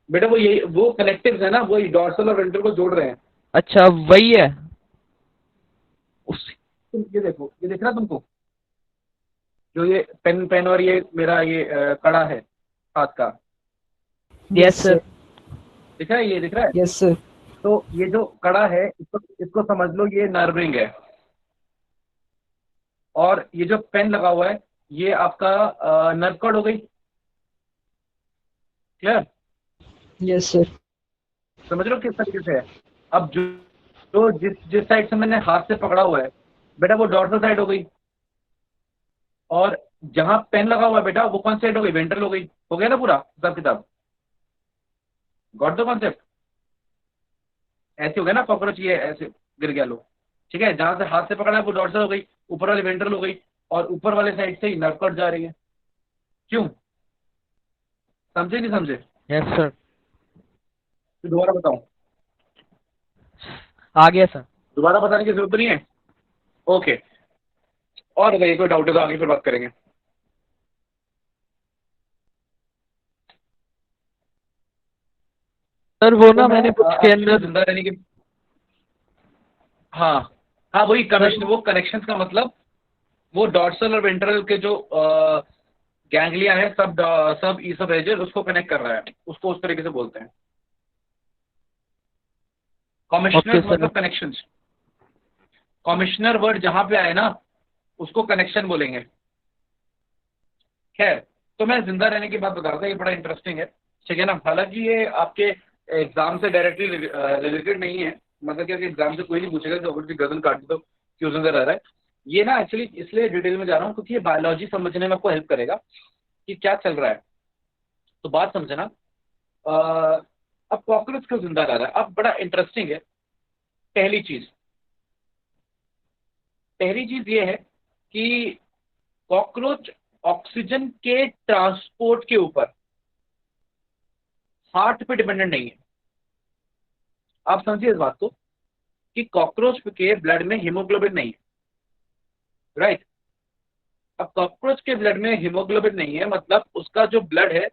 Speaker 1: बेटा वो यही वो कनेक्टिव्स है ना, वो डॉर्सल और वेंट्रल को जोड़ रहे हैं।
Speaker 6: अच्छा वही है उस
Speaker 1: तुम ये देखो, ये दिख रहा है तुमको, जो ये पेन पेन और ये मेरा ये कड़ा है हाथ का,
Speaker 6: यस सर।
Speaker 1: दिख रहा है, ये दिख रहा है।
Speaker 2: Yes sir.
Speaker 1: तो ये जो कड़ा है, इसको समझ लो ये नर्व रिंग है, और ये जो पेन लगा हुआ है ये आपका नर्व कॉर्ड हो गई। क्लियर?
Speaker 2: Yes sir.
Speaker 1: समझ लो किस तरीके से है। अब जो जिस जिस साइड से मैंने हाथ से पकड़ा हुआ है बेटा, वो डॉर्सल साइड हो गई, और जहां पेन लगा हुआ है बेटा, वो कौन साइड हो गई? वेंट्रल हो गई। हो गया ना पूरा हिसाब किताब? Got the concept? ऐसे हो गया ना, कॉकरोच ये ऐसे गिर गया लो, ठीक है। जहां से हाथ से पकड़ा है वो डॉर्सल हो गई, ऊपर वाली वेंट्रल हो गई, और ऊपर वाले साइड से ही नर्व कट जा रही है। क्यों? समझे नहीं समझे?
Speaker 6: Yes sir.
Speaker 1: फिर दोबारा बताऊं?
Speaker 6: आ गया सर।
Speaker 1: दोबारा बताने की जरूरत नहीं है? ओके। और अगर कोई डाउट है तो आगे फिर बात करेंगे।
Speaker 6: सर वो
Speaker 1: तो
Speaker 6: ना
Speaker 1: मैं
Speaker 6: मैंने बुक्स के
Speaker 1: आपकी जो
Speaker 6: अंदर
Speaker 1: जिंदा रहने की, हाँ हाँ वही कनेक्शन, वो कनेक्शन का मतलब वो डॉर्सल और वेंट्रल के जो गैंग्लिया है, सब ईसोफेजियल उसको कनेक्ट कर रहा है, उसको उस तरीके से बोलते हैं।
Speaker 6: Okay
Speaker 1: commissioner
Speaker 6: sir.
Speaker 1: मतलब कनेक्शंस। कमिश्नर वर्ड जहां पे आए ना उसको कनेक्शन बोलेंगे। खैर, तो मैं जिंदा रहने की बात बता रहा था, ये बड़ा इंटरेस्टिंग है, ठीक है ना। हालांकि ये आपके एग्जाम से डायरेक्टली रिलेटेड नहीं है, मतलब कि एग्जाम से कोई नहीं पूछेगा कि ऑब्वियसली गर्दन काट दी तो क्यों जिंदा रह रहा है। ये ना एक्चुअली इसलिए डिटेल में जा रहा हूँ क्योंकि ये बायोलॉजी समझने में आपको हेल्प करेगा कि क्या चल रहा है। तो बात समझना, अब कॉकरोच क्यों जिंदा रह रहा है, अब बड़ा इंटरेस्टिंग है। पहली चीज पहली चीज ये है कि कॉकरोच ऑक्सीजन के ट्रांसपोर्ट के ऊपर हार्ट पे डिपेंडेंट नहीं है। आप समझिए इस बात को कि कॉकरोच के ब्लड में हीमोग्लोबिन नहीं है, राइट। अब कॉकरोच के ब्लड में हीमोग्लोबिन नहीं है, मतलब उसका जो ब्लड है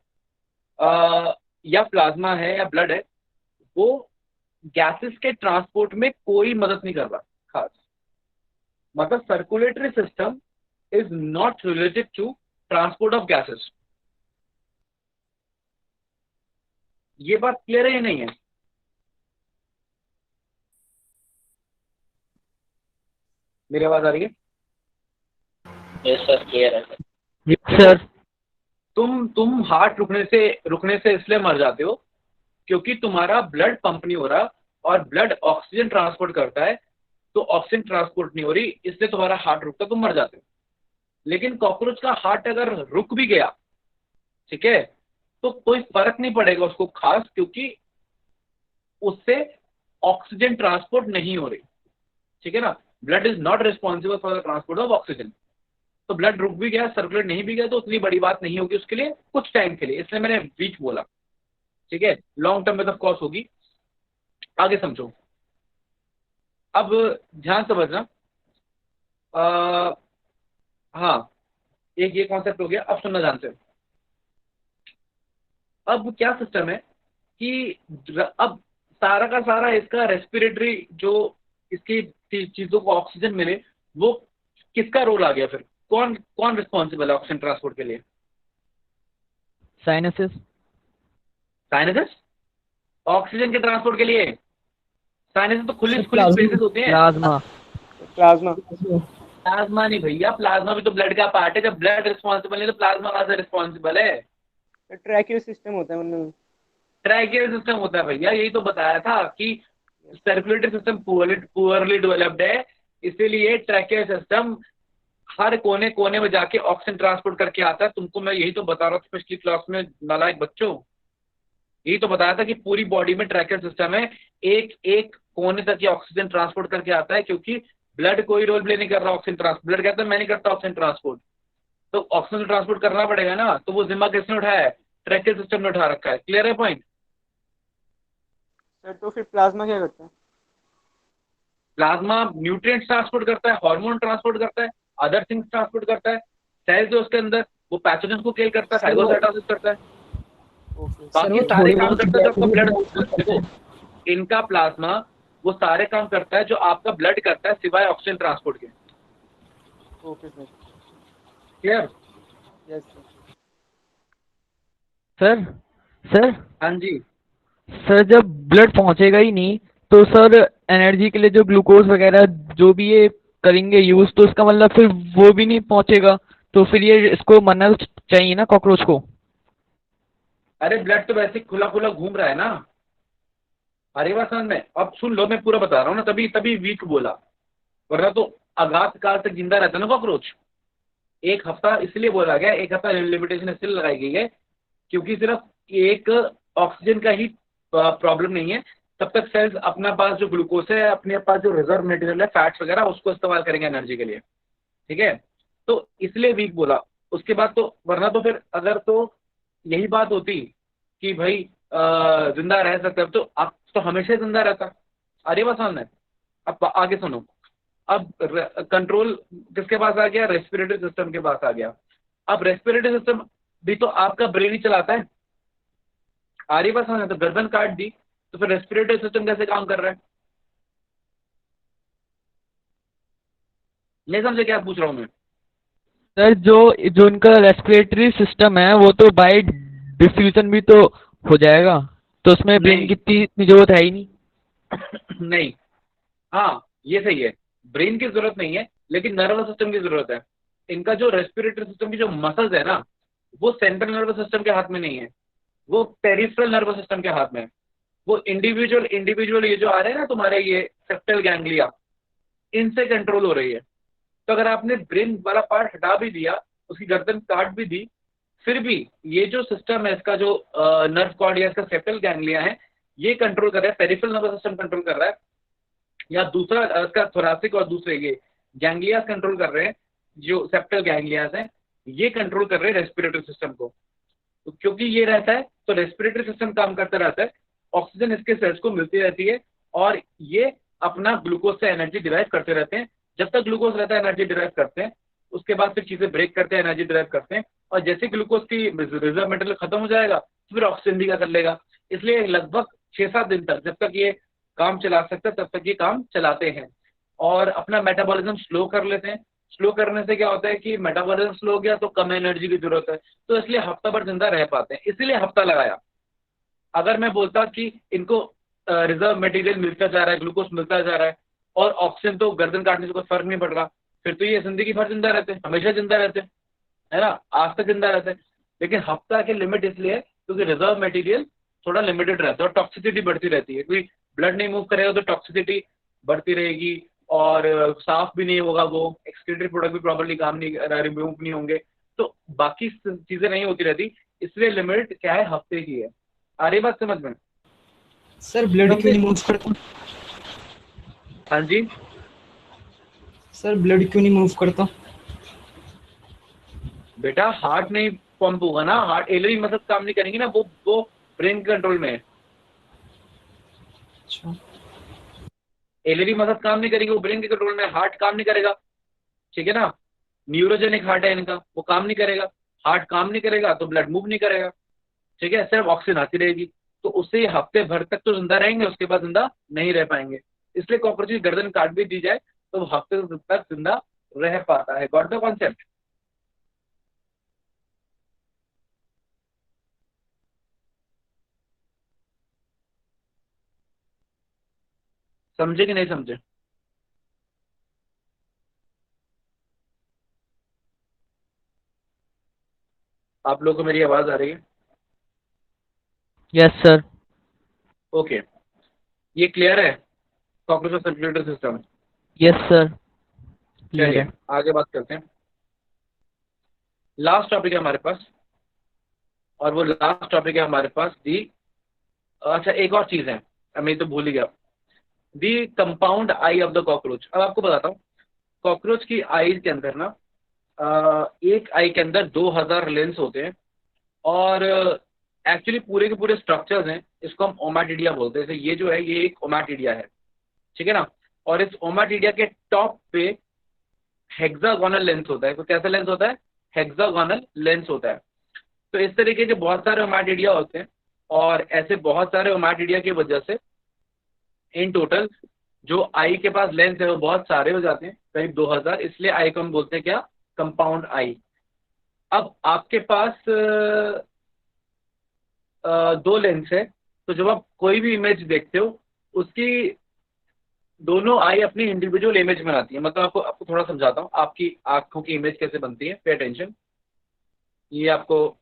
Speaker 1: या प्लाज्मा है या ब्लड है, वो गैसेस के ट्रांसपोर्ट में कोई मदद नहीं कर रहा खास। मतलब circulatory system is not related to transport of gases. ये बात क्लियर है या नहीं है? मेरी आवाज आ रही है?
Speaker 3: यस सर, क्लियर है सर।
Speaker 6: Yes sir.
Speaker 1: तुम हार्ट रुकने से इसलिए मर जाते हो क्योंकि तुम्हारा ब्लड पंप नहीं हो रहा, और ब्लड ऑक्सीजन ट्रांसपोर्ट करता है, तो ऑक्सीजन ट्रांसपोर्ट नहीं हो रही, इसलिए तुम्हारा हार्ट रुकता, तुम मर जाते हो। लेकिन कॉकरोच का हार्ट अगर रुक भी गया, ठीक है, तो कोई फर्क नहीं पड़ेगा उसको खास, क्योंकि उससे ऑक्सीजन ट्रांसपोर्ट नहीं हो रही, ठीक है ना। Blood is not responsible for the transport of oxygen. तो ब्लड रुक भी गया, सर्कुलेट नहीं भी गया, तो उतनी बड़ी बात नहीं होगी उसके लिए, कुछ टाइम के लिए, इसलिए मैंने वीक बोला, ठीक है। लॉन्ग टर्म में तो कॉस्ट होगी। आगे समझो, अब ध्यान समझना। हाँ, एक ये कॉन्सेप्ट हो गया, अब सुनना ध्यान से। अब क्या सिस्टम है कि अब सारा का सारा इसका रेस्पिरेटरी जो इसकी चीजों को ऑक्सीजन मिले, वो किसका रोल आ गया फिर? कौन कौन रिस्पॉन्सिबल है ऑक्सीजन ट्रांसपोर्ट के लिए?
Speaker 6: साइनसेस।
Speaker 1: साइनसेस ऑक्सीजन के ट्रांसपोर्ट के लिए? साइनसेस तो खुली
Speaker 2: सर,
Speaker 1: खुली
Speaker 2: प्लाज्मा।
Speaker 1: स्पेसेस होते हैं।
Speaker 6: प्लाज्मा।
Speaker 4: प्लाज्मा।
Speaker 1: प्लाज्मा नहीं भैया, प्लाज्मा भी तो ब्लड का पार्ट है। जब ब्लड रिस्पॉन्सिबल नहीं तो प्लाज्मा कहाँ से रिस्पॉन्सिबल है?
Speaker 4: ट्रैकियो सिस्टम होता है मतलब।
Speaker 1: ट्रैकियल सिस्टम होता है भैया, यही तो बताया था कि सर्कुलेटरी सिस्टम पुअरली डेवलप्ड है, इसीलिए ट्रैकियल सिस्टम हर कोने कोने में जाके ऑक्सीजन ट्रांसपोर्ट करके आता है। तुमको मैं यही तो बता रहा था पिछली क्लास में नालायक बच्चों, यही तो बताया था कि पूरी बॉडी में ट्रैकियल सिस्टम है, एक एक कोने तक ये ऑक्सीजन ट्रांसपोर्ट करके आता है, क्योंकि ब्लड कोई रोल प्ले नहीं कर रहा ऑक्सीजन ट्रांसपोर्ट। ब्लड कहता है मैं नहीं करता ऑक्सीजन ट्रांसपोर्ट, तो ऑक्सीजन ट्रांसपोर्ट करना पड़ेगा ना, तो वो जिम्मा किसने उठाया है? ट्रैकियल सिस्टम ने उठा रखा है। क्लियर है पॉइंट?
Speaker 4: सर तो फिर प्लाज्मा क्या करता है?
Speaker 1: प्लाज्मा न्यूट्रिएंट्स ट्रांसपोर्ट करता है, हार्मोन ट्रांसपोर्ट करता है, अदर थिंग्स ट्रांसपोर्ट करता है। सेल जो उसके अंदर वो पैथोजेंस को किल करता है,
Speaker 2: सर, वो-
Speaker 1: फाइगोसाइटोसिस करता है,
Speaker 4: ओके
Speaker 2: सर,
Speaker 1: बाकी
Speaker 2: वो
Speaker 1: सारे
Speaker 2: थोड़ी
Speaker 1: काम
Speaker 2: बहुत
Speaker 1: करता है जो आपका ब्लड।
Speaker 2: ब्लड
Speaker 1: देखो इनका प्लाज्मा वो सारे काम करता है जो आपका ब्लड करता है, सिवाय ऑक्सीजन ट्रांसपोर्ट के।
Speaker 4: Okay sir.
Speaker 1: Clear?
Speaker 4: Yes sir.
Speaker 6: Sir sir
Speaker 1: हाँ जी।
Speaker 6: सर जब ब्लड पहुंचेगा ही नहीं तो सर एनर्जी के लिए जो ग्लूकोज वगैरह जो भी ये करेंगे यूज, तो उसका मतलब फिर वो भी नहीं पहुंचेगा, तो फिर ये इसको मरना तो चाहिए ना कॉकरोच को।
Speaker 1: अरे ब्लड तो वैसे खुला खुला घूम रहा है ना। अरे बात समझ में, अब सुन लो मैं पूरा बता रहा हूँ ना, तभी तभी वीक बोला, वरना तो आघात काल तक जिंदा रहता है ना कॉकरोच। एक हफ्ता इसलिए बोला गया, एक हफ्ता लिमिटेशन इसलिए लगाई गई है क्योंकि सिर्फ एक ऑक्सीजन का ही प्रॉब्लम नहीं है, तब तक सेल्स अपना पास जो ग्लूकोज है, अपने पास जो रिजर्व मटेरियल है फैट्स वगैरह, उसको इस्तेमाल करेंगे एनर्जी के लिए। ठीक है, तो इसलिए वीक बोला। उसके बाद तो वरना तो फिर अगर तो यही बात होती कि भाई जिंदा रह सकते अब तो आप तो हमेशा ही जिंदा रहता। अरे बात समझ में। अब आगे सुनो, अब कंट्रोल किसके पास आ गया? रेस्पिरेटरी सिस्टम के पास आ गया। अब रेस्पिरेटरी सिस्टम भी तो आपका ब्रेन ही चलाता है। आरी बात समझ में? तो गर्दन काट दी तो फिर रेस्पिरेटरी सिस्टम कैसे काम कर रहा है? नहीं समझे क्या पूछ रहा हूँ मैं?
Speaker 6: सर जो जो इनका रेस्पिरेटरी सिस्टम है वो तो बाय डिफ्यूजन भी तो हो जाएगा, तो उसमें ब्रेन
Speaker 1: नहीं।
Speaker 6: की इतनी जरूरत है ही नहीं।
Speaker 1: नहीं, हाँ ये सही है, ब्रेन की जरूरत नहीं है, लेकिन नर्वस सिस्टम की जरूरत है। इनका जो रेस्पिरेटरी सिस्टम की जो मसल्स है ना, वो सेंट्रल नर्वस सिस्टम के हाथ में नहीं है, वो पेरिफेरल नर्वस सिस्टम के हाथ में है। वो इंडिविजुअल इंडिविजुअल ये जो आ रहे हैं ना तुम्हारे ये सेप्टल गैंग्लिया, इनसे कंट्रोल हो रही है। तो अगर आपने ब्रेन वाला पार्ट हटा भी दिया, उसकी गर्दन काट भी दी, फिर भी ये जो सिस्टम है इसका जो नर्व कॉर्ड या इसका सेप्टल गैंग्लिया है, ये कंट्रोल कर रहा है, पेरिफेरल नर्वस सिस्टम कंट्रोल कर रहा है, या दूसरा इसका थोरासिक और दूसरे ये गैंग्लियास कंट्रोल कर रहे हैं, जो सेप्टल गैंग्लियास हैं ये कंट्रोल कर रहे हैं रेस्पिरेटरी सिस्टम को। तो क्योंकि ये रहता है तो रेस्पिरेटरी सिस्टम काम करता रहता है, ऑक्सीजन इसके सेल्स को मिलती रहती है, और ये अपना ग्लूकोज से एनर्जी डिराइव करते रहते हैं। जब तक ग्लूकोज रहता है एनर्जी डिराइव करते हैं, उसके बाद फिर चीजें ब्रेक करते हैं, एनर्जी डिराइव करते हैं, और जैसे ग्लूकोज की रिजर्व मटेरियल खत्म हो जाएगा तो फिर ऑक्सीजन भी क्या कर लेगा। इसलिए लगभग 6-7 दिन तक जब तक ये काम चला सकते हैं तब तक ये काम चलाते हैं, और अपना मेटाबॉलिज्म स्लो कर लेते हैं। स्लो करने से क्या होता है कि मेटाबॉलिज्म स्लो हो गया तो कम एनर्जी की जरूरत है, तो इसलिए हफ्ता भर जिंदा रह पाते हैं, इसलिए हफ्ता लगाया। अगर मैं बोलता कि इनको रिजर्व मटेरियल मिलता जा रहा है, ग्लूकोज मिलता जा रहा है, और ऑक्सीजन तो गर्दन काटने से कोई फर्क नहीं पड़ रहा, फिर तो ये जिंदगी भर जिंदा रहते, हमेशा जिंदा रहते, है ना, आज तक जिंदा रहते। लेकिन हफ्ता के लिमिट इसलिए है क्योंकि रिजर्व मटेरियल थोड़ा लिमिटेड रहता है और टॉक्सिसिटी बढ़ती रहती है, क्योंकि ब्लड नहीं मूव करेगा तो टॉक्सिसिटी बढ़ती रहेगी, और साफ भी नहीं होगा, वो एक्सक्रीटरी प्रोडक्ट भी प्रॉपर्ली काम नहीं रिमूव नहीं होंगे, तो बाकी चीजें नहीं होती रहती, इसलिए लिमिट क्या है? हफ्ते की है। आ रही बात समझ में?
Speaker 2: सर ब्लड क्यों नहीं मूव करता?
Speaker 1: हाँ जी।
Speaker 2: सर ब्लड क्यों नहीं मूव करता?
Speaker 1: बेटा हार्ट नहीं पंप होगा ना, हार्ट एलरी मसल्स काम नहीं करेंगी ना, वो ब्रेन के कंट्रोल में है।
Speaker 2: अच्छा,
Speaker 1: एलरी मसल्स काम नहीं करेगी, वो ब्रेन के कंट्रोल में है, हार्ट काम नहीं करेगा। ठीक है ना, न्यूरोजेनिक हार्ट है इनका, वो काम नहीं करेगा। हार्ट काम नहीं करेगा तो ब्लड मूव नहीं करेगा। ठीक है, सिर्फ ऑक्सीजन आती रहेगी, तो उससे हफ्ते भर तक तो जिंदा रहेंगे, उसके बाद जिंदा नहीं रह पाएंगे। इसलिए कॉकरोच की गर्दन काट भी दी जाए तो वो हफ्ते तक जिंदा रह पाता है। Got the concept? समझे कि नहीं समझे? आप लोगों को मेरी आवाज आ रही है?
Speaker 6: Yes sir.
Speaker 1: ओके, ये क्लियर है cockroach circulatory system?
Speaker 6: Yes sir, clear
Speaker 1: चलिए
Speaker 6: है।
Speaker 1: आगे बात करते हैं। लास्ट टॉपिक है हमारे पास, और वो लास्ट टॉपिक है हमारे पास दी, अच्छा एक और चीज़ है, मैं तो भूल ही गया, the compound I of the cockroach. अब आपको बताता हूँ, कॉकरोच की आई के अंदर ना एक आई के अंदर 2000 लेंस होते हैं, और एक्चुअली पूरे के पूरे स्ट्रक्चर्स हैं, इसको हम ओमाटिडिया बोलते हैं। जैसे ये जो है ये एक ओमाटिडिया है, ठीक है ना, और इस ओमाटिडिया के टॉप पे हेक्सागोनल लेंस होता है। तो कैसा लेंस होता है? हेक्सागोनल लेंस होता है। तो इस तरीके के बहुत सारे ओमाटिडिया होते हैं, और ऐसे बहुत सारे ओमाटिडिया की वजह से इन टोटल जो आई के पास लेंस है वो बहुत सारे हो जाते हैं, करीब 2000, इसलिए आई को हम बोलते हैं क्या? कंपाउंड आई। अब आपके पास दो लेंस है, तो जब आप कोई भी इमेज देखते हो उसकी दोनों आई अपनी इंडिविजुअल इमेज बनाती है। मतलब आपको आपको थोड़ा समझाता हूँ, आपकी आंखों की इमेज कैसे बनती है, पे अटेंशन। ये आपको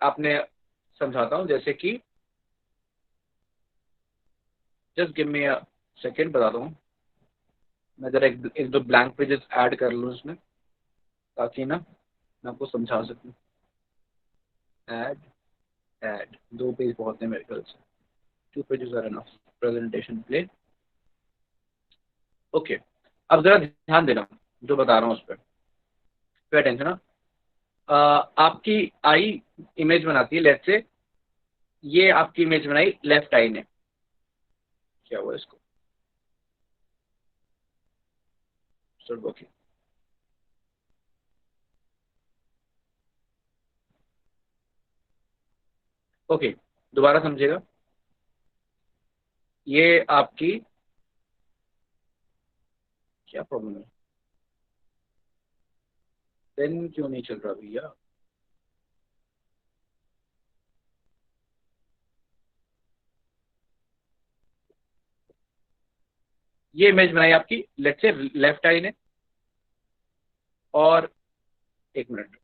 Speaker 1: आपने समझाता हूँ, जैसे कि just give me a second, बताता हूँ। मैं जरा एक दो ब्लैंक पेजेस ऐड कर लूँ इसमें, ताकि ना मैं आपको समझा सकूँ। ऐड ऐड 2 पेज बहुत है मेरे ख्याल से, 2 pages are enough. Presentation play, okay. अब जरा ध्यान देना जो बता रहा हूँ उस पर, पे अटेंशन ना। आपकी आई इमेज बनाती है, लेट्स से ये आपकी इमेज बनाई लेफ्ट आई ने, क्या हुआ इसको, ओके। ओके, दोबारा समझिएगा। ये आपकी क्या प्रॉब्लम है, पेन क्यों नहीं चल रहा भैया? ये इमेज बनाई आपकी लेट्स से लेफ्ट आई ने, और एक मिनट,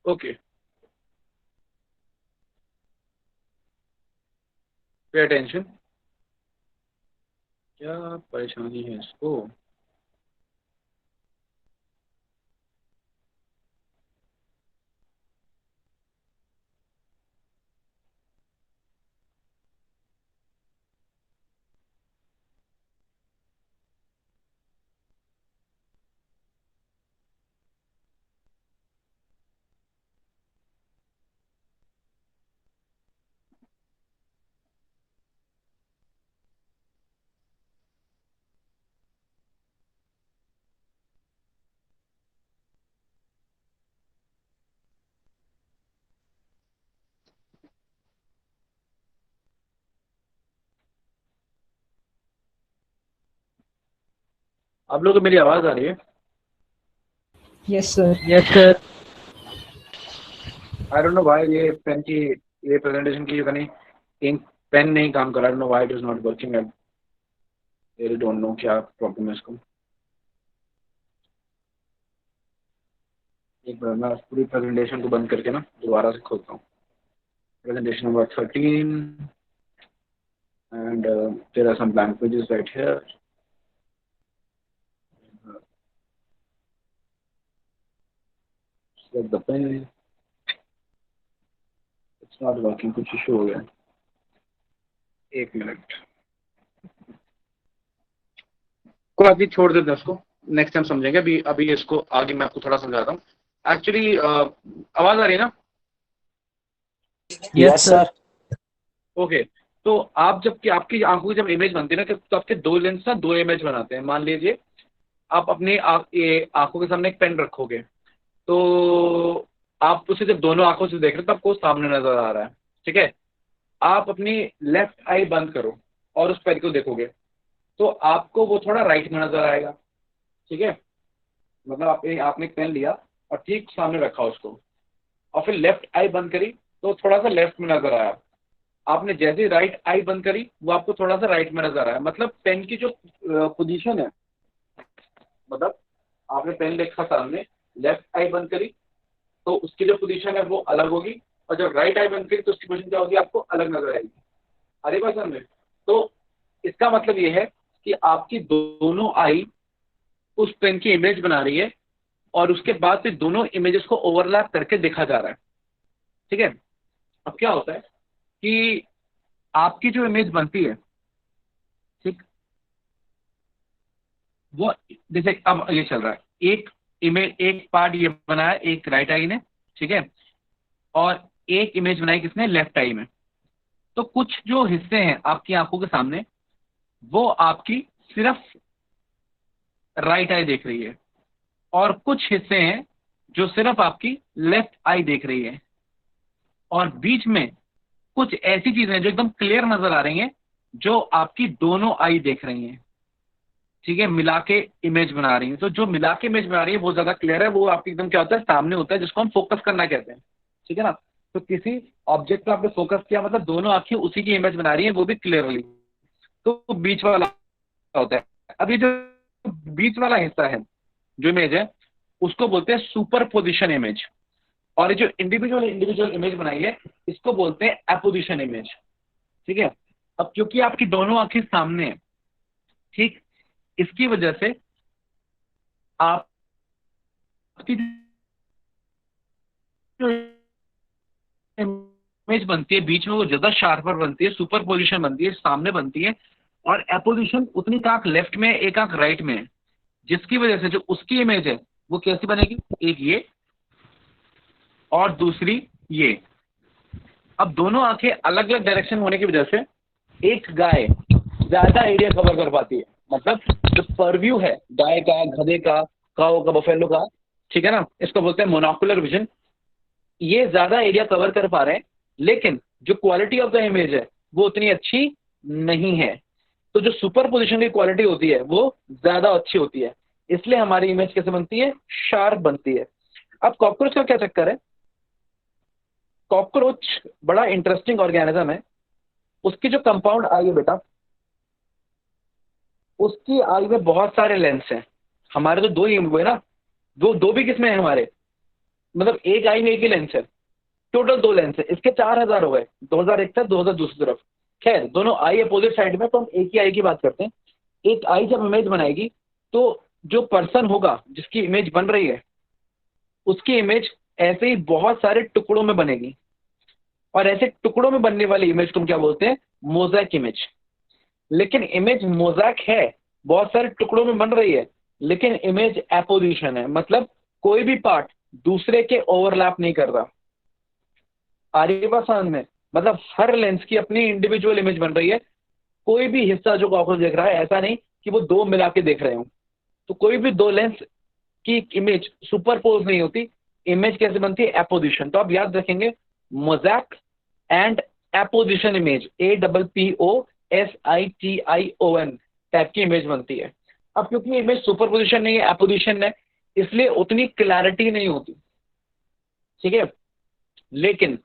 Speaker 1: ओके, पे अटेंशन। क्या परेशानी है इसको? आप लोगों को मेरी आवाज आ रही है?
Speaker 2: Yes sir.
Speaker 6: Yes sir.
Speaker 1: I don't know why ये पेन की, ये प्रेजेंटेशन की पता नहीं इंक पेन नहीं काम कर रहा। I don't know why it is not working. I really don't know क्या प्रॉब्लम है इसको। एक बार मैं पूरी प्रेजेंटेशन को बंद करके ना दोबारा से खोलता हूँ। Presentation number 13 and there are some blank pages right here. Select the pen. It's not working, कुछ इशू हो गया। एक मिनट, को अभी छोड़ देते हैं उसको, नेक्स्ट टाइम समझेंगे। अभी अभी इसको आगे मैं आपको थोड़ा समझाता हूँ। एक्चुअली आवाज आ रही है ना?
Speaker 6: Yes sir.
Speaker 1: ओके, तो आप जब कि आपकी आंखों की जब इमेज बनती है ना, तो आपके दो लेंस ना दो इमेज बनाते हैं। मान लीजिए आप अपने ये आंखों के सामने एक पेन रखोगे, तो आप उसे जब दोनों आंखों से देख रहे हो तो आपको सामने नजर आ रहा है, ठीक है। आप अपनी लेफ्ट आई बंद करो और उस पेन को देखोगे तो आपको वो थोड़ा राइट में नजर आएगा, ठीक है। मतलब आपने एक पेन लिया और ठीक सामने रखा उसको, और फिर लेफ्ट आई बंद करी तो थोड़ा सा लेफ्ट में नजर आया। आपने जैसे ही राइट आई बंद करी वो आपको थोड़ा सा राइट में नजर आया। मतलब पेन की जो पोजीशन है, मतलब आपने पेन देखा सामने, लेफ्ट आई बंद करी तो उसकी जो पोजीशन है वो अलग होगी, और जब राइट आई बंद करी तो उसकी पोजीशन क्या होगी, आपको अलग नजर आएगी। अरे बात समझ। तो इसका मतलब ये है कि आपकी दोनों आई उस पेन की इमेज बना रही है, और उसके बाद फिर दोनों इमेजेस को ओवरलैप करके देखा जा रहा है, ठीक है। अब क्या होता है कि आपकी जो इमेज बनती है, ठीक, वो जैसे अब ये चल रहा है, एक इमेज, एक पार्ट ये बनाया एक राइट आई ने, ठीक है, और एक इमेज बनाई किसने, लेफ्ट आई में। तो कुछ जो हिस्से हैं आपकी आंखों के सामने वो आपकी सिर्फ राइट आई देख रही है, और कुछ हिस्से हैं जो सिर्फ आपकी लेफ्ट आई देख रही है, और बीच में कुछ ऐसी चीजें हैं जो एकदम क्लियर नजर आ रही हैं जो आपकी दोनों आई देख रही हैं, ठीक है, मिला के इमेज बना रही हैं। तो जो मिला के इमेज बना रही है वो ज्यादा क्लियर है, वो आपकी एकदम क्या होता है, सामने होता है, जिसको हम फोकस करना कहते हैं, ठीक है ना। तो किसी ऑब्जेक्ट पर आपने फोकस किया मतलब दोनों आंखें उसी की इमेज बना रही हैं, वो भी क्लियरली। तो बीच वाला होता है। अब ये जो बीच वाला हिस्सा है जो इमेज है उसको बोलते हैं सुपर पोजिशन इमेज, और ये जो इंडिविजुअल इमेज बनाई है इसको बोलते हैं एपोजिशन इमेज, ठीक है। अब क्योंकि आपकी दोनों आंखें सामने हैं, ठीक, इसकी वजह से आपकी जो इमेज बनती है बीच में वो ज्यादा शार्पर बनती है, सुपर पोजिशन बनती है, सामने बनती है, और एपोजिशन उतनी एक आंख लेफ्ट में एक आंख राइट में है, जिसकी वजह से जो उसकी इमेज है वो कैसी बनेगी, एक ये और दूसरी ये। अब दोनों आंखें अलग अलग डायरेक्शन होने की वजह से एक गाय ज्यादा एरिया कवर कर पाती है। मतलब जो परव्यू है गाय का, गधे का, काऊ का, बफेलो का, ठीक है ना, इसको बोलते हैं मोनोकुलर विजन। ये ज्यादा एरिया कवर कर पा रहे हैं, लेकिन जो क्वालिटी ऑफ द इमेज है वो उतनी अच्छी नहीं है। तो जो सुपर पोजिशन की क्वालिटी होती है वो ज्यादा अच्छी होती है, इसलिए हमारी इमेज कैसे बनती है, शार्प बनती है। अब कॉकरोच का क्या चक्कर है, कॉकरोच बड़ा इंटरेस्टिंग ऑर्गेनिज्म है। उसकी जो कंपाउंड आई है बेटा, उसकी आई में बहुत सारे लेंस हैं। हमारे तो दो ही हुए ना, दो भी किसमें है हमारे, मतलब एक आई में एक ही लेंस है, टोटल दो लेंस है। इसके 4000 हो गए, 2000 एक तरफ 2000 दूसरी तरफ। खैर दोनों आई अपोजिट साइड में, तो हम एक ही आई की बात करते हैं। एक आई जब इमेज बनाएगी तो जो पर्सन होगा जिसकी इमेज बन रही है उसकी इमेज ऐसे ही बहुत सारे टुकड़ों में बनेगी, और ऐसे टुकड़ों में बनने वाली इमेज तुम क्या बोलते हैं, मोज़ेक इमेज। लेकिन इमेज मोज़ेक है, बहुत सारे टुकड़ों में बन रही है, लेकिन इमेज एपोजिशन है, मतलब कोई भी पार्ट दूसरे के ओवरलैप नहीं कर रहा। आगे बात समझ में, मतलब हर लेंस की अपनी इंडिविजुअल इमेज बन रही है। कोई भी हिस्सा जो कॉकरोच देख रहा है ऐसा नहीं कि वो दो मिला के देख रहे हो। तो कोई भी दो लेंस की इमेज सुपरपोज नहीं होती। इमेज कैसे बनती है, एपोजिशन। तो आप याद रखेंगे mosaic and apposition image, APPOSITION type की इमेज बनती है। अब क्योंकि इमेज सुपरपोजिशन नहीं है, एपोजिशन है, इसलिए उतनी क्लैरिटी नहीं होती, ठीक है। लेकिन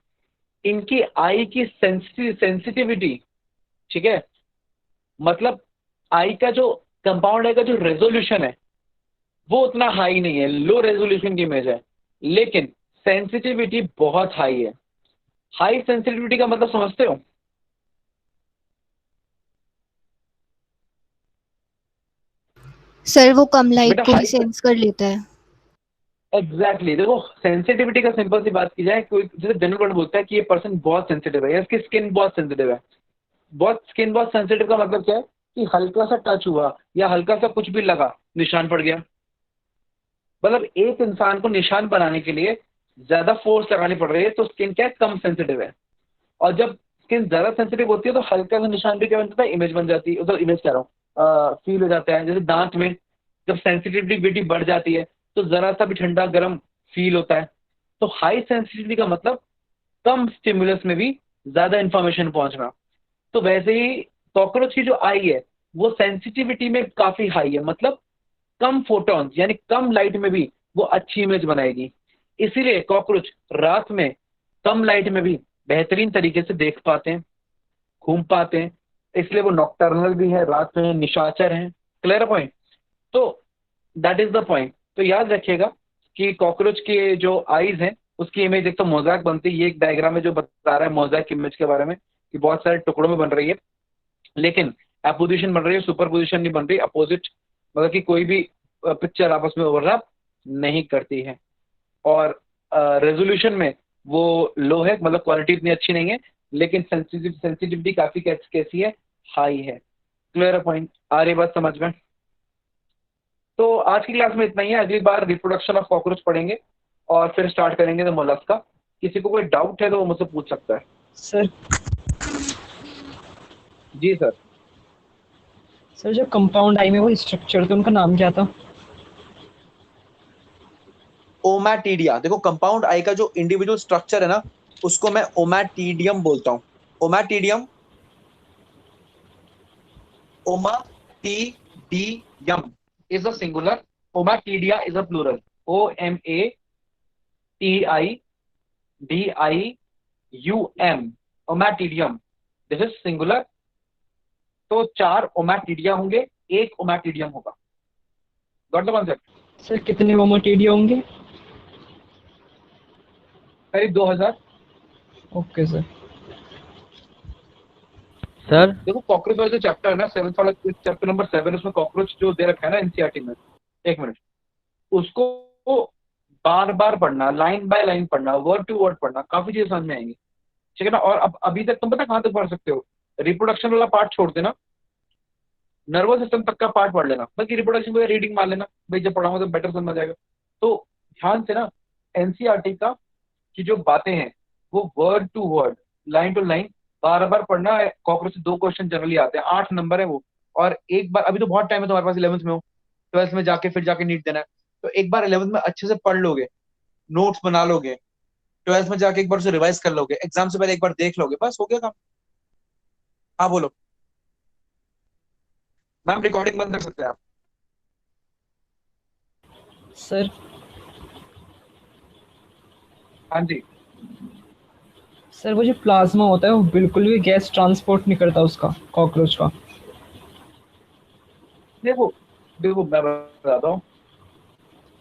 Speaker 1: इनकी आई की सेंसिटिविटी, ठीक है, मतलब आई का जो कंपाउंड आई का जो रेजोल्यूशन है वो उतना हाई नहीं है, लो रेजोल्यूशन की इमेज है, लेकिन सेंसिटिविटी बहुत हाई है। हाई सेंसिटिविटी का मतलब समझते हो,
Speaker 5: सर वो कम लाइट
Speaker 1: बेटा
Speaker 5: को भी
Speaker 1: हाई,
Speaker 5: सेंस कर लेता है।
Speaker 1: एग्जैक्टली देखो सेंसिटिविटी का सिंपल सी बात की जाए, कोई जैसे जनरल वर्ड बोलता है कि ये पर्सन बहुत सेंसिटिव है या इसकी स्किन बहुत सेंसिटिव है। स्किन बहुत सेंसिटिव का मतलब क्या है कि हल्का सा टच हुआ या हल्का सा कुछ भी लगा निशान पड़ गया। मतलब एक इंसान को निशान बनाने के लिए ज्यादा फोर्स लगानी पड़ रही है, तो स्किन क्या है, कम सेंसिटिव है। और जब स्किन ज्यादा सेंसिटिव होती है तो हल्का सा निशान भी क्या बन जाता है, इमेज बन जाती है, उधर इमेज कह रहा हूँ, फील हो जाता है। जैसे दांत में जब सेंसिटिविटी बढ़ जाती है तो जरा सा भी ठंडा गर्म फील होता है। तो हाई सेंसिटिविटी का मतलब कम स्टिमुलस में भी ज्यादा इंफॉर्मेशन पहुंचना। तो वैसे ही कॉकरोच की जो आई है वो सेंसिटिविटी में काफी हाई है, मतलब कम फोटॉन्स यानी कम लाइट में भी वो अच्छी इमेज बनाएगी। इसीलिए कॉकरोच रात में कम लाइट में भी बेहतरीन तरीके से देख पाते हैं, घूम पाते हैं। इसलिए वो नॉकटर्नल भी है, रात में निशाचर हैं। Clear point? तो दैट इज द पॉइंट। तो याद रखिएगा कि कॉकरोच के जो आईज हैं उसकी इमेज एक तो मोज़ेक बनती है। ये एक डायग्राम है जो बता रहा है मोज़ेक इमेज के बारे में कि बहुत सारे टुकड़ों में बन रही है, लेकिन अपोजिशन बन रही है, सुपर पोजिशन नहीं बन रही। अपोजिट मतलब कि कोई भी पिक्चर आपस में ओवरलैप नहीं करती है। और रेजोल्यूशन में वो लो है, मतलब क्वालिटी इतनी अच्छी नहीं है, लेकिन सेंसिटिविटी काफी कैसी है, हाई है। Clear point? आ रही बात समझ में? तो आज की क्लास में इतना ही है। अगली बार रिप्रोडक्शन ऑफ कॉकरोच पढ़ेंगे और फिर स्टार्ट करेंगे द मोलस्क का। किसी को कोई डाउट है तो वो मुझसे पूछ सकता है।
Speaker 2: सर
Speaker 1: जी सर।
Speaker 2: सर जो कंपाउंड आई में वो स्ट्रक्चर थे उनका नाम क्या था?
Speaker 8: ओमैटिडिया। देखो कंपाउंड आई का जो इंडिविजुअल स्ट्रक्चर है ना, उसको मैं ओमैटिडियम बोलता हूँ। Ommatidium, ommatidium
Speaker 1: is a singular, ommatidia is a plural. OMATIDIUM, ommatidium, this is singular. तो 4 ओमैटिडिया होंगे, एक ओमैटिडियम होगा। Got the concept?
Speaker 2: सर कितने होमोटिडिया होंगे?
Speaker 1: करीब 2000।
Speaker 2: Okay sir.
Speaker 6: सर
Speaker 1: देखो कॉकरोच वाला जो चैप्टर है ना, 7th वाला चैप्टर नंबर 7, उसमें कॉकरोच जो दे रखा है ना एनसीईआरटी में, एक मिनट, उसको बार बार पढ़ना, लाइन बाय लाइन पढ़ना, वर्ड टू वर्ड पढ़ना, काफी चीजें समझ में आएंगी। ठीक है ना? और अब अभी तक तुम पता कहाँ तक पढ़ सकते हो? रिप्रोडक्शन वाला पार्ट छोड़ देना, नर्वस सिस्टम तक का पार्ट पढ़ लेना, बाकी रिप्रोडक्शन को रीडिंग मार लेना भाई, जब पढ़ाऊंगा तो बेटर समझ आ जाएगा। तो ध्यान से ना एनसीईआरटी का की जो बातें हैं वो word to word, line to line बार बार पढ़ना है। कॉकरोच से 2 क्वेश्चन जनरली आते हैं, 8 नंबर है वो। और एक बार, अभी तो बहुत टाइम है तुम्हारे पास, 11th में हो, 12th में जाके फिर जाके नीट देना है, तो एक बार 11th में अच्छे से पढ़ लोगे, नोट्स बना लोगे, 12th में जाके एक बार उसे रिवाइज कर लोगे, एग्जाम से पहले एक बार देख लोगे, बस हो गया काम। हाँ बोलो मैम, रिकॉर्डिंग बंद कर सकते हैं आप।
Speaker 2: सर
Speaker 1: हाँ जी।
Speaker 2: सर वो जो प्लाज्मा होता है वो बिल्कुल भी गैस ट्रांसपोर्ट नहीं करता उसका, कॉकरोच का।
Speaker 1: देखो देखो मैं बताता हूँ।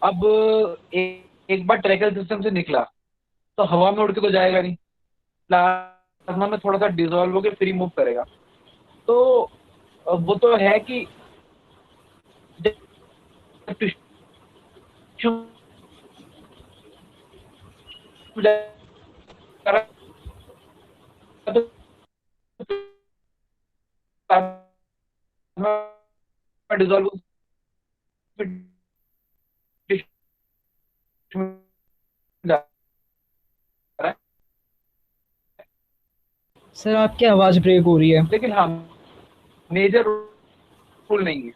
Speaker 1: अब एक बार ट्रैकल सिस्टम से निकला तो हवा में उड़ के तो जाएगा नहीं, प्लाज्मा में थोड़ा सा डिजोल्व होकर फ्री मूव करेगा। तो वो तो है कि टिश्यू डिजोल्व जा रहा है,
Speaker 2: सर आपकी आवाज ब्रेक हो रही है।
Speaker 1: लेकिन हाँ मेजर रूल नहीं है।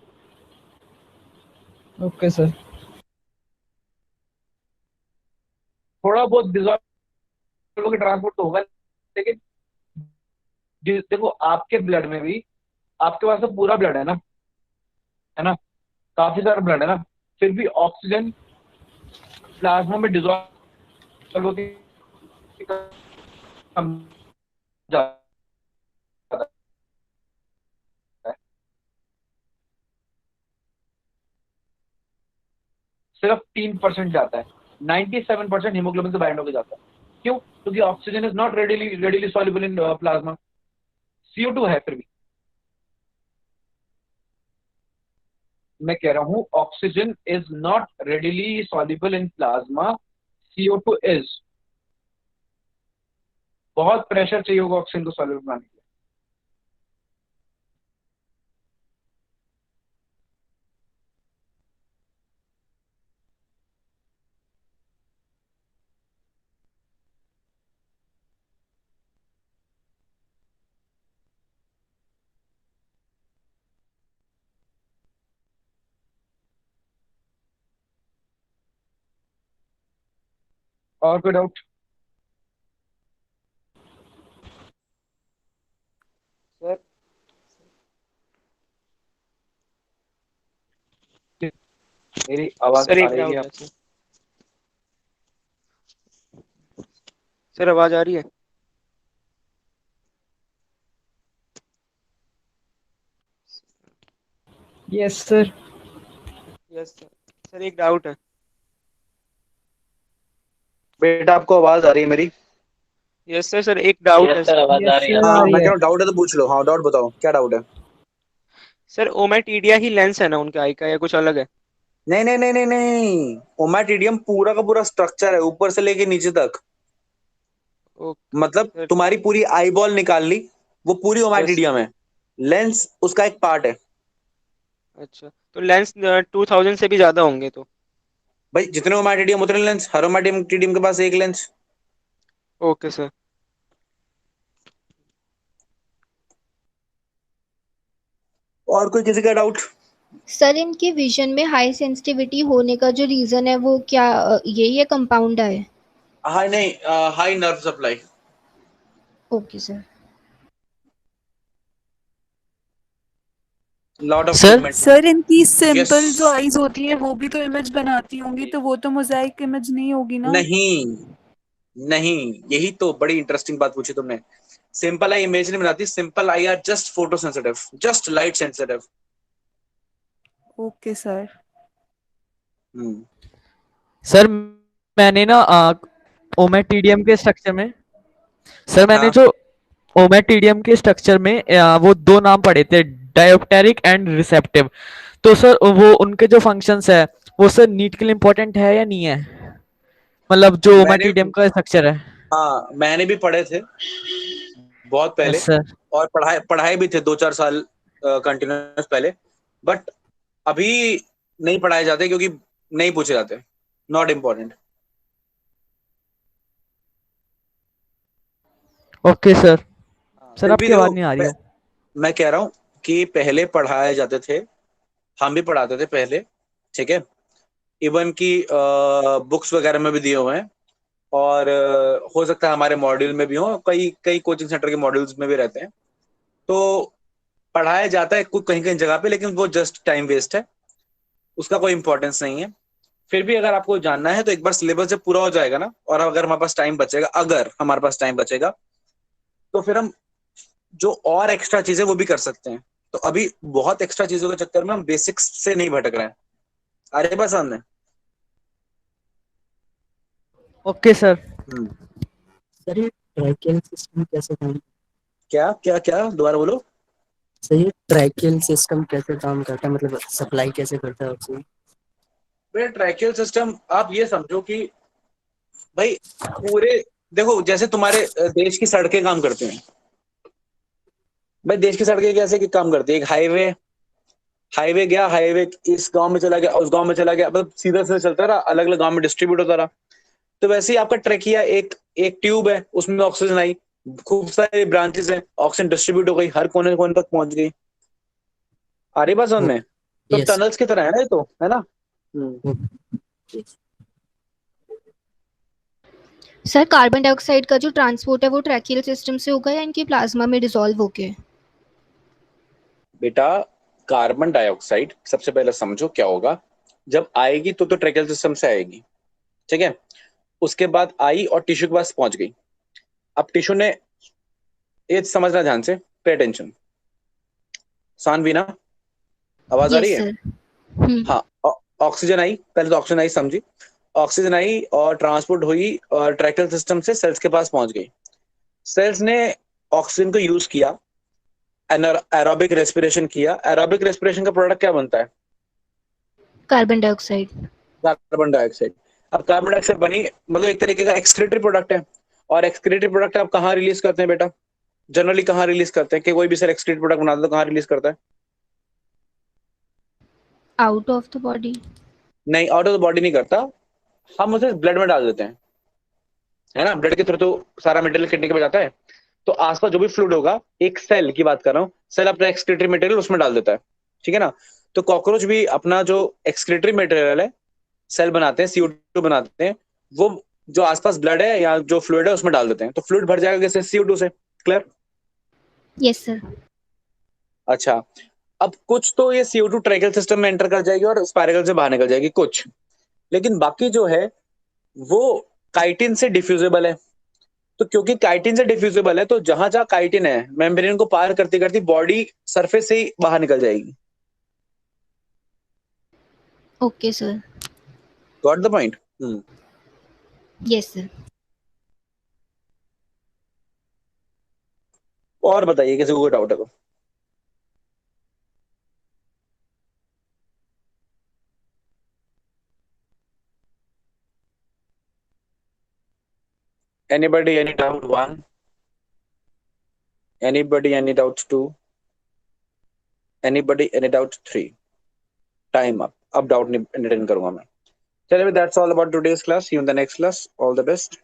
Speaker 2: Okay sir.
Speaker 1: थोड़ा बहुत डिजोल्व होकर ट्रांसपोर्ट तो होगा, लेकिन देखो आपके ब्लड में भी, आपके पास तो पूरा ब्लड है ना, काफी सारा ब्लड है ना, फिर भी ऑक्सीजन प्लाज्मा में डिजोल्व होकर कम जाता है, सिर्फ 3% जाता है। 97% हीमोग्लोबिन से बाइंड होकर जाता है। क्यों? क्योंकि oxygen is not readily soluble in plasma, CO2 है फिर भी। मैं कह रहा हूं oxygen is not readily soluble in plasma, CO2 is. बहुत प्रेशर चाहिए होगा ऑक्सीजन को सॉल्युबल बनाने के लिए। और कोई डाउट?
Speaker 4: सर
Speaker 1: मेरी आवाज
Speaker 4: सर
Speaker 1: आ
Speaker 4: एक
Speaker 1: रही है
Speaker 4: डाउट है
Speaker 1: आपको?
Speaker 4: सर आवाज आ रही है?
Speaker 2: Yes sir.
Speaker 4: Yes sir. Sir एक डाउट है।
Speaker 1: बेटा आपको आवाज आ रही है मेरी?
Speaker 4: Yes sir. सर एक डाउट है
Speaker 3: यस सर,
Speaker 4: सर।
Speaker 3: आवाज आ
Speaker 2: यस
Speaker 3: रही है
Speaker 2: सर,
Speaker 3: आपकी।
Speaker 2: आ
Speaker 8: हाँ
Speaker 2: रही
Speaker 8: मैं कह
Speaker 2: है।
Speaker 8: रहा हूँ, डाउट है तो पूछ लो। हाँ डाउट बताओ, क्या डाउट है?
Speaker 4: सर ओमेटीडिया ही लेंस है ना उनका आई का, या कुछ अलग है?
Speaker 8: नहीं नहीं नहीं नहीं नहीं, ओमेटिडियम पूरा का पूरा स्ट्रक्चर है, ऊपर से लेके नीचे तक।
Speaker 4: ओके
Speaker 8: मतलब
Speaker 4: सर।
Speaker 8: तुम्हारी पूरी आई बॉल निकाल ली, वो पूरी
Speaker 4: यस।
Speaker 8: ओमेटिडियम है। लेंस उसका एक पार्ट है।
Speaker 4: अच्छा, तो लेंस 2000 से भी ज्यादा होंगे तो?
Speaker 8: भाई जितने ओमेटिडियम उतने लेंस, हर ओमेटिडियम के पास एक लेंस।
Speaker 4: Okay sir.
Speaker 8: और कोई किसी का डाउट?
Speaker 5: सर इनके विजन में हाई सेंसिटिविटी होने का जो रीजन है वो क्या यही है, कंपाउंड है?
Speaker 8: हाई नहीं, high nerve supply.
Speaker 5: Okay sir.
Speaker 8: Lot of
Speaker 6: sir
Speaker 8: pigment.
Speaker 7: Sir इनकी
Speaker 8: यस।
Speaker 7: सिंपल जो आईज होती है वो भी तो इमेज बनाती होंगी, तो वो तो मोजाइक इमेज नहीं होगी ना?
Speaker 8: नहीं नहीं, यही तो बड़ी इंटरेस्टिंग बात पूछी तुमने। सिंपल आई इमेज नहीं बनाती, simple I R just photo sensitive, just light sensitive.
Speaker 7: Okay sir.
Speaker 8: हम्म।
Speaker 6: सर मैंने ना ओमेटिडियम के स्ट्रक्चर में, सर मैंने
Speaker 8: हाँ
Speaker 6: जो ओमेटिडियम के स्ट्रक्चर में वो दो नाम पढ़े थे, डायोप्टेरिक एंड रिसेप्टिव। तो सर वो उनके जो फंक्शंस है वो सर नीट के लिए इम्पोर्टेंट है या नहीं है, मतलब जो
Speaker 8: मैंने
Speaker 6: ओमेटिडियम का स्ट्रक्चर है?
Speaker 8: हाँ मैंने भी पढ़े थे बहुत
Speaker 6: यस
Speaker 8: पहले,
Speaker 6: सर।
Speaker 8: और पढ़ाए पढ़ाए भी थे 2-4 साल कंटिन्यूस पहले। बट अभी नहीं पढ़ाए जाते क्योंकि नहीं पूछे जाते, not important.
Speaker 6: Okay sir. Sir
Speaker 8: फिर भी
Speaker 6: आपकी
Speaker 8: देखो,
Speaker 6: आवाज नहीं आ रही है।
Speaker 8: मैं कह रहा हूँ कि पहले पढ़ाए जाते थे, हम भी पढ़ाते थे पहले, ठीक है। इवन की बुक्स वगैरह में भी दिए हुए हैं, और हो सकता है हमारे मॉड्यूल में भी हो, कई कई कोचिंग सेंटर के मॉड्यूल्स में भी रहते हैं। तो पढ़ाया जाता है कुछ कहीं कहीं जगह पे, लेकिन वो जस्ट टाइम वेस्ट है, उसका कोई इंपॉर्टेंस नहीं है। फिर भी अगर आपको जानना है तो एक बार सिलेबस जब पूरा हो जाएगा ना, और अगर हमारे पास टाइम बचेगा, अगर हमारे पास टाइम बचेगा, तो फिर हम जो और एक्स्ट्रा चीजें वो भी कर सकते हैं। तो अभी बहुत एक्स्ट्रा चीजों के चक्कर में हम बेसिक्स से नहीं भटक रहे हैं। अरे बस सामने।
Speaker 6: Okay sir.
Speaker 8: हम्म।
Speaker 9: सर ये ट्रैकियल सिस्टम कैसे काम
Speaker 8: क्या क्या क्या दोबारा बोलो।
Speaker 9: सर ये ट्रैकियल सिस्टम कैसे काम करता है, मतलब सप्लाई कैसे करता है ऑक्सीजन?
Speaker 8: भाई ट्रैकियल सिस्टम आप ये समझो कि भाई पूरे, देखो जैसे तुम्हारे देश की सड़कें काम करती हैं। भाई देश की सड़कें कैसे काम करती है? एक हाईवे, हाईवे गया, हाईवे इस गांव में चला गया, उस गांव में चला गया, मतलब सीधा सीधा चलता रहा, अलग अलग गांव में डिस्ट्रीब्यूट होता रहा। तो वैसे ही आपका ट्रैकिया एक एक ट्यूब है, उसमें ऑक्सीजन आई, खूब सारे ब्रांचेस हैं, ऑक्सीजन डिस्ट्रीब्यूट हो गई, हर कोने कोने तक पहुंच गई। आ रही बात समझ में? तो
Speaker 9: यस।
Speaker 8: टनल्स की तरह है ना ये तो, है ना?
Speaker 5: सर कार्बन डाइऑक्साइड का जो ट्रांसपोर्ट है वो ट्रैकियल सिस्टम से होगा या इनके प्लाज्मा में डिसॉल्व होके?
Speaker 8: बेटा कार्बन डाइऑक्साइड सबसे पहले समझो क्या होगा। जब आएगी तो ट्रैकियल सिस्टम से आएगी, ठीक है। उसके बाद आई और टिश्यू के पास पहुंच गई। अब टिश्यू ने, ये समझना ध्यान से, पे अटेंशन। सानवीना, आवाज आ रही
Speaker 5: यस
Speaker 8: है?
Speaker 5: सर।
Speaker 8: हाँ। ऑक्सीजन आई, पहले तो ऑक्सीजन आई समझी। ऑक्सीजन आई और ट्रांसपोर्ट हुई और ट्रैकियल सिस्टम से सेल्स के पास पहुंच गई। सेल्स ने ऑक्सीजन को यूज किया, एरोबिक रेस्पिरेशन किया। एरोबिक रेस्पिरेशन का प्रोडक्ट क्या बनता है?
Speaker 5: Carbon dioxide.
Speaker 8: Carbon dioxide. अब कार्बन डाइऑक्साइड बनी, मतलब एक तरीके का एक्सक्रीटरी प्रोडक्ट है। और एक्सक्रीटरी प्रोडक्ट आप कहाँ रिलीज करते हैं बेटा? जनरली कहाँ रिलीज करते हैं? कि कोई भी सर एक्सक्रीटरी प्रोडक्ट बनाता है तो कहाँ रिलीज करता है?
Speaker 5: Out of the body.
Speaker 8: नहीं, आउट ऑफ द बॉडी नहीं करता, हम उसे ब्लड में डाल देते हैं, है ना। ब्लड के थ्रू तो सारा मटेरियल किडनी के में जाता है। तो आसपास जो भी फ्लूइड होगा, एक सेल की बात कर रहा हूँ, सेल अपना एक्सक्रीटरी मटेरियल उसमें डाल देता है, ठीक है ना। तो कॉकरोच भी अपना जो एक्सक्रीटरी मटेरियल है, सेल बनाते हैं, CO2 बनाते हैं, वो जो आसपास ब्लड है या जो फ्लूइड है उसमें डाल देते हैं, तो फ्लूइड भर जाएगा कैसे? CO2 से। क्लियर?
Speaker 5: Yes sir.
Speaker 8: अच्छा, अब कुछ तो ये CO2 ट्रैकियल सिस्टम में एंटर कर जाएगी और स्पाइरल से बाहर निकल जाएगी कुछ, लेकिन बाकी जो है वो काइटिन से डिफ्यूजेबल है। तो क्योंकि काइटिन से डिफ्यूजेबल है तो जहां जहां काइटिन है मेम्ब्रेन को पार करती करती बॉडी सरफेस से ही बाहर निकल जाएगी।
Speaker 5: Okay sir.
Speaker 8: Got the point?
Speaker 5: Yes sir.
Speaker 8: और बताइए किसी को कोई डाउट है तो। Anybody any doubt? 1? Anybody any doubts? 2? Anybody any doubt? 3? Time up. अब डाउट नहीं entertain करूंगा मैं। चलिए, that's all about today's class. See you in the next class. All the best.